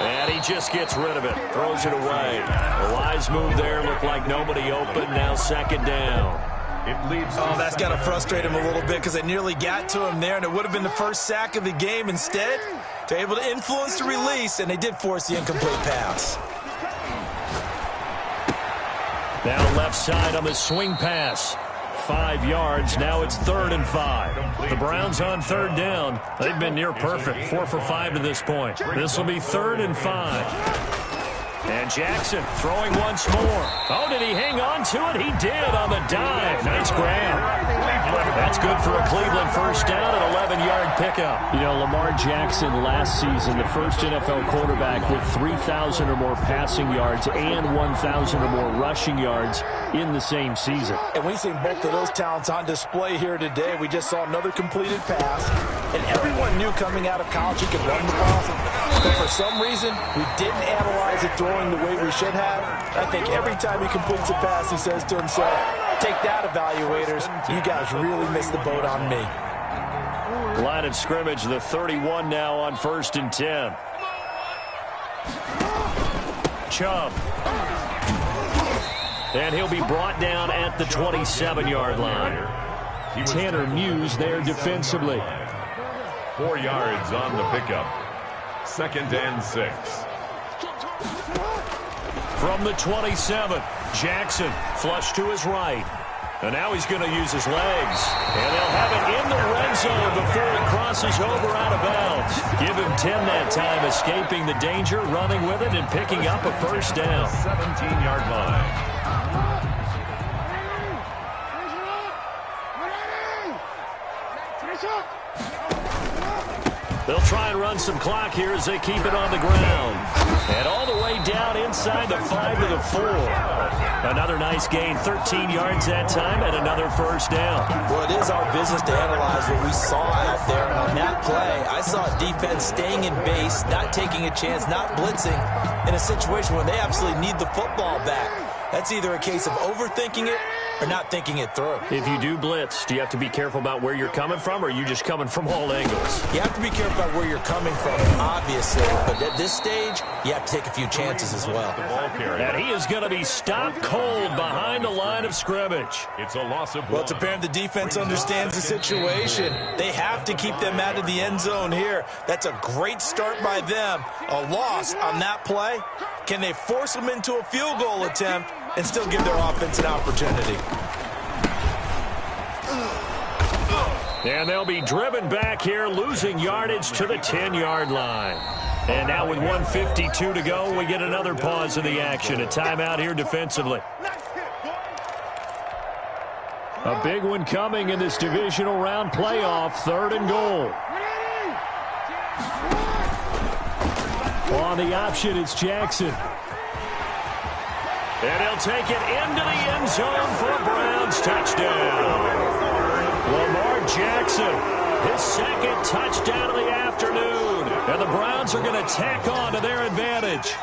Speaker 1: And he just gets rid of it. Throws it away. A wise move there. Looked like nobody open. Now 2nd down.
Speaker 3: Oh, that's got to frustrate him a little bit because they nearly got to him there, and it would have been the first sack of the game. Instead, they're able to influence the release, and they did force the incomplete pass.
Speaker 1: Now left side on the swing pass. 5 yards. Now it's 3rd and 5. The Browns on 3rd down. They've been near perfect. 4 for 5 to this point. This will be 3rd and 5. And Jackson throwing once more. Oh, did he hang on to it? He did on the dive. Nice grab. That's good for a Cleveland first down and 11-yard pickup.
Speaker 6: You know, Lamar Jackson last season, the first NFL quarterback with 3,000 or more passing yards and 1,000 or more rushing yards in the same season.
Speaker 3: And we've seen both of those talents on display here today. We just saw another completed pass. And everyone knew coming out of college he could run the ball. But for some reason, we didn't analyze it throwing the way we should have. I think every time he completes a pass, he says to himself, take that, evaluators. You guys really missed the boat on me.
Speaker 1: Line of scrimmage, the 31 now on 1st and 10. Chubb. And he'll be brought down at the 27-yard line.
Speaker 6: Tanner Muse there defensively.
Speaker 2: 4 yards on the pickup. 2nd and 6.
Speaker 1: From the 27, Jackson flush to his right. And now he's going to use his legs. And they'll have it in the red zone before it crosses over out of bounds. Give him 10 that time, escaping the danger, running with it, and picking up a first down.
Speaker 2: 17-yard line.
Speaker 1: They'll try and run some clock here as they keep it on the ground. And all the way down inside the 5 to the 4. Another nice gain, 13 yards that time, and another first down.
Speaker 3: Well, it is our business to analyze what we saw out there. And on that play, I saw a defense staying in base, not taking a chance, not blitzing, in a situation where they absolutely need the football back. That's either a case of overthinking it or not thinking it through.
Speaker 1: If you do blitz, do you have to be careful about where you're coming from, or are you just coming from all angles?
Speaker 3: You have to be careful about where you're coming from, obviously. But at this stage, you have to take a few chances as well.
Speaker 1: And he is going to be stopped cold behind the line of scrimmage.
Speaker 2: It's a loss of 1.
Speaker 3: Well, it's apparent the defense understands the situation. They have to keep them out of the end zone here. That's a great start by them. A loss on that play. Can they force them into a field goal attempt and still give their offense an opportunity?
Speaker 1: And they'll be driven back here, losing yardage to the 10-yard line. And now with 1:52 to go, we get another pause in the action. A timeout here defensively.
Speaker 6: A big one coming in this divisional round playoff, 3rd and goal. On the option, it's Jackson.
Speaker 1: And he'll take it into the end zone for a Browns touchdown. Lamar Jackson, his 2nd touchdown of the afternoon. And the Browns are going to tack on to their advantage.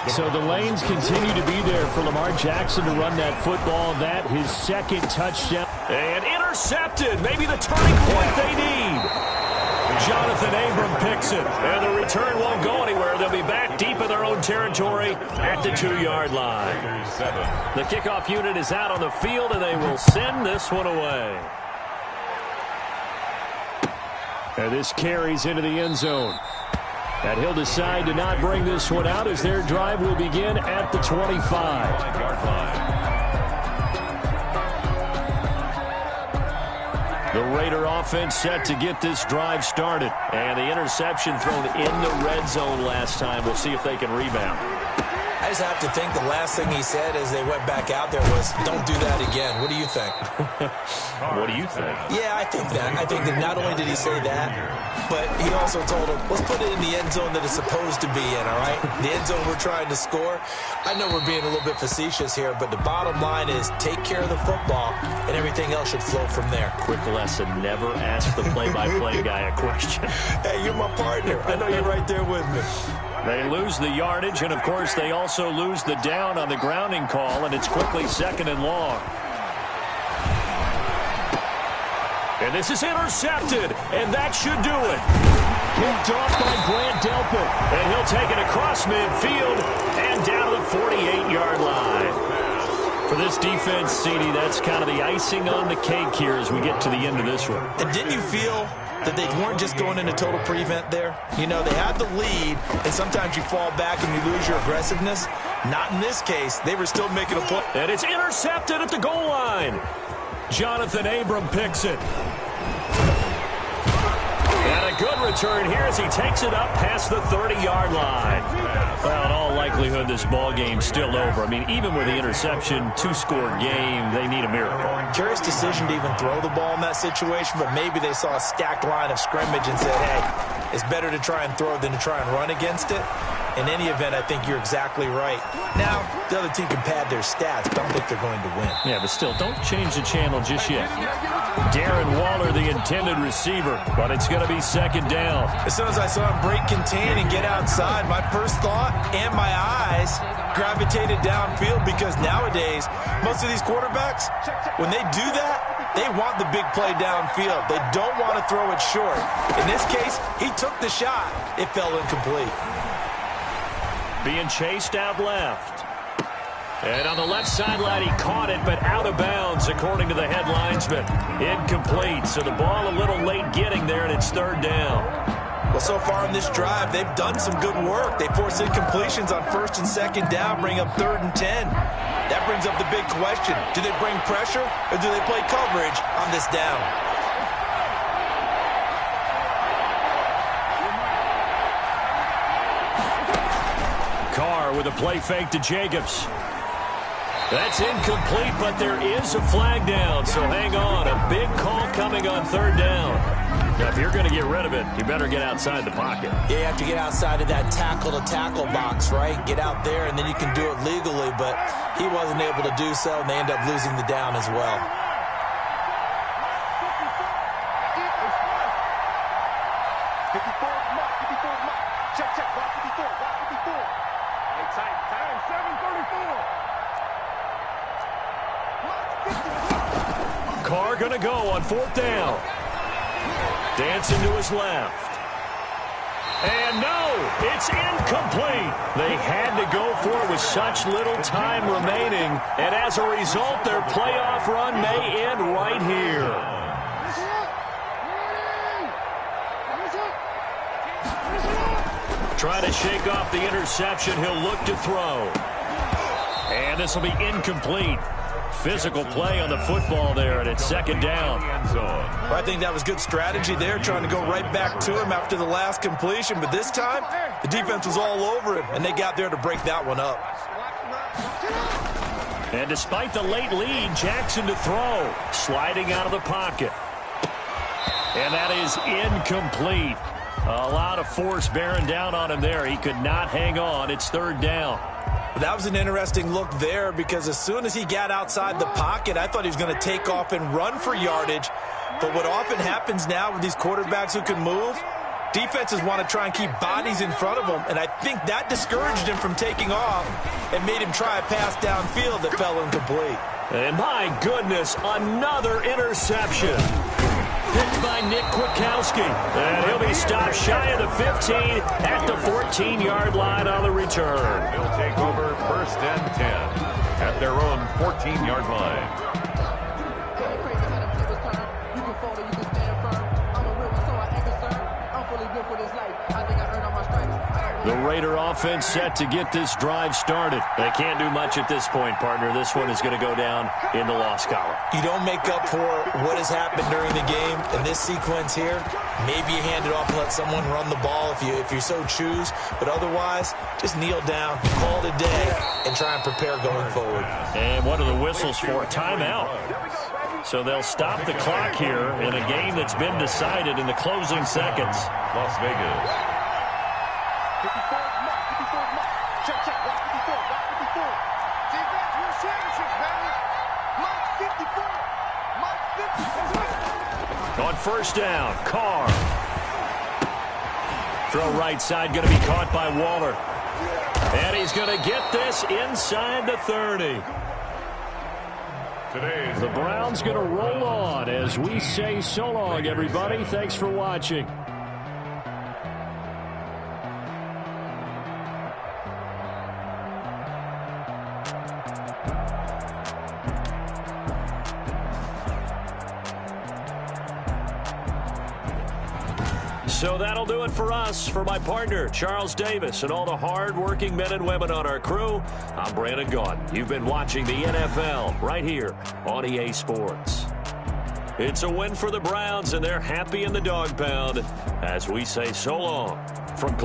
Speaker 6: So the lanes continue to be there for Lamar Jackson to run that football. That his 2nd touchdown.
Speaker 1: And intercepted. Maybe the turning point they need. Jonathan Abram picks it, and the return won't go anywhere. They'll be back deep in their own territory at the 2-yard line. The kickoff unit is out on the field, and they will send this one away.
Speaker 6: And this carries into the end zone. And he'll decide to not bring this one out as their drive will begin at the 25. The Raider offense set to get this drive started. And the interception thrown in the red zone last time. We'll see if they can rebound.
Speaker 3: I just have to think the last thing he said as they went back out there was, don't do that again. What do you think?
Speaker 6: What do you think?
Speaker 3: Yeah, I think that. I think that not only did he say that, but he also told him, let's put it in the end zone that it's supposed to be in, all right? The end zone we're trying to score. I know we're being a little bit facetious here, but the bottom line is take care of the football, and everything else should flow from there.
Speaker 6: Quick lesson, never ask the play-by-play guy a question.
Speaker 3: Hey, you're my partner. I know you're right there with me.
Speaker 1: They lose the yardage, and, of course, they also lose the down on the grounding call, and it's quickly 2nd and long. And this is intercepted, and that should do it. Picked off by Grant Delpit, and he'll take it across midfield and down to the 48-yard line. For this defense, CD, that's kind of the icing on the cake here as we get to the end of this one.
Speaker 3: And didn't you feel that they weren't just going into total prevent there? You know, they had the lead, and sometimes you fall back and you lose your aggressiveness. Not in this case. They were still making a play.
Speaker 1: And it's intercepted at the goal line. Jonathan Abram picks it. And a good return here as he takes it up past the 30-yard line. Well, in all likelihood, this ball game's still over. I mean, even with the interception, 2-score game, they need a miracle.
Speaker 3: Curious decision to even throw the ball in that situation, but maybe they saw a stacked line of scrimmage and said, hey, it's better to try and throw than to try and run against it. In any event, I think you're exactly right. Now, the other team can pad their stats, but I don't think they're going to win.
Speaker 1: Yeah, but still, don't change the channel just yet. Darren Waller, the intended receiver, but it's going to be 2nd down.
Speaker 3: As soon as I saw him break contain and get outside, my first thought and my eyes gravitated downfield, because nowadays, most of these quarterbacks, when they do that, they want the big play downfield. They don't want to throw it short. In this case, he took the shot. It fell incomplete.
Speaker 1: Being chased out left. And on the left sideline, he caught it, but out of bounds, according to the head linesman. Incomplete, so the ball a little late getting there, and it's 3rd down.
Speaker 3: Well, so far in this drive, they've done some good work. They force incompletions on 1st and 2nd down, bring up 3rd and 10. That brings up the big question. Do they bring pressure, or do they play coverage on this down?
Speaker 1: Carr with a play fake to Jacobs. That's incomplete, but there is a flag down, so hang on. A big call coming on 3rd down. Now, if you're going to get rid of it, you better get outside the pocket.
Speaker 3: Yeah, you have to get outside of that tackle-to-tackle box, right? Get out there, and then you can do it legally, but he wasn't able to do so, and they end up losing the down as well.
Speaker 1: Carr going to go on 4th down. Dancing to his left. And no, it's incomplete. They had to go for it with such little time remaining. And as a result, their playoff run may end right here. Trying to shake off the interception. He'll look to throw. And this will be incomplete. Physical play on the football there, and it's 2nd down.
Speaker 3: I think that was good strategy there, trying to go right back to him after the last completion. But this time, the defense was all over him, and they got there to break that one up.
Speaker 1: And despite the late lead, Jackson to throw. Sliding out of the pocket. And that is incomplete. A lot of force bearing down on him there. He could not hang on. It's 3rd down.
Speaker 3: That was an interesting look there, because as soon as he got outside the pocket, I thought he was going to take off and run for yardage. But what often happens now with these quarterbacks who can move, defenses want to try and keep bodies in front of them, and I think that discouraged him from taking off and made him try a pass downfield that fell incomplete.
Speaker 1: And my goodness, another interception. Picked by Nick Kwiatkowski. And he'll be stopped shy of the 15 at the 14-yard line on the return.
Speaker 2: He'll take over 1st and 10 at their own 14-yard line.
Speaker 7: You can fold or you can stand firm. I'm a real one, so I anchor, sir. I'm fully built for this life. I think I earned all my stripes.
Speaker 1: The Raider offense set to get this drive started. They can't do much at this point, partner. This one is going to go down in the loss column.
Speaker 3: You don't make up for what has happened during the game in this sequence here. Maybe you hand it off and let someone run the ball if you so choose. But otherwise, just kneel down, call it a day, and try and prepare going forward.
Speaker 1: And what are the whistles for? Timeout. So they'll stop the clock here in a game that's been decided in the closing seconds.
Speaker 2: Las Vegas.
Speaker 4: 54, mark. Check, watch 54, watch 54. Defense wins championships, baby. Mark 54.
Speaker 1: On first down, Carr. Throw right side, going to be caught by Waller. And he's going to get this inside the 30. The Browns going to roll on as we say so long, everybody. Thanks for watching. So that'll do it for us. For my partner, Charles Davis, and all the hard-working men and women on our crew, I'm Brandon Gaudin. You've been watching the NFL right here on EA Sports. It's a win for the Browns, and they're happy in the dog pound as we say so long from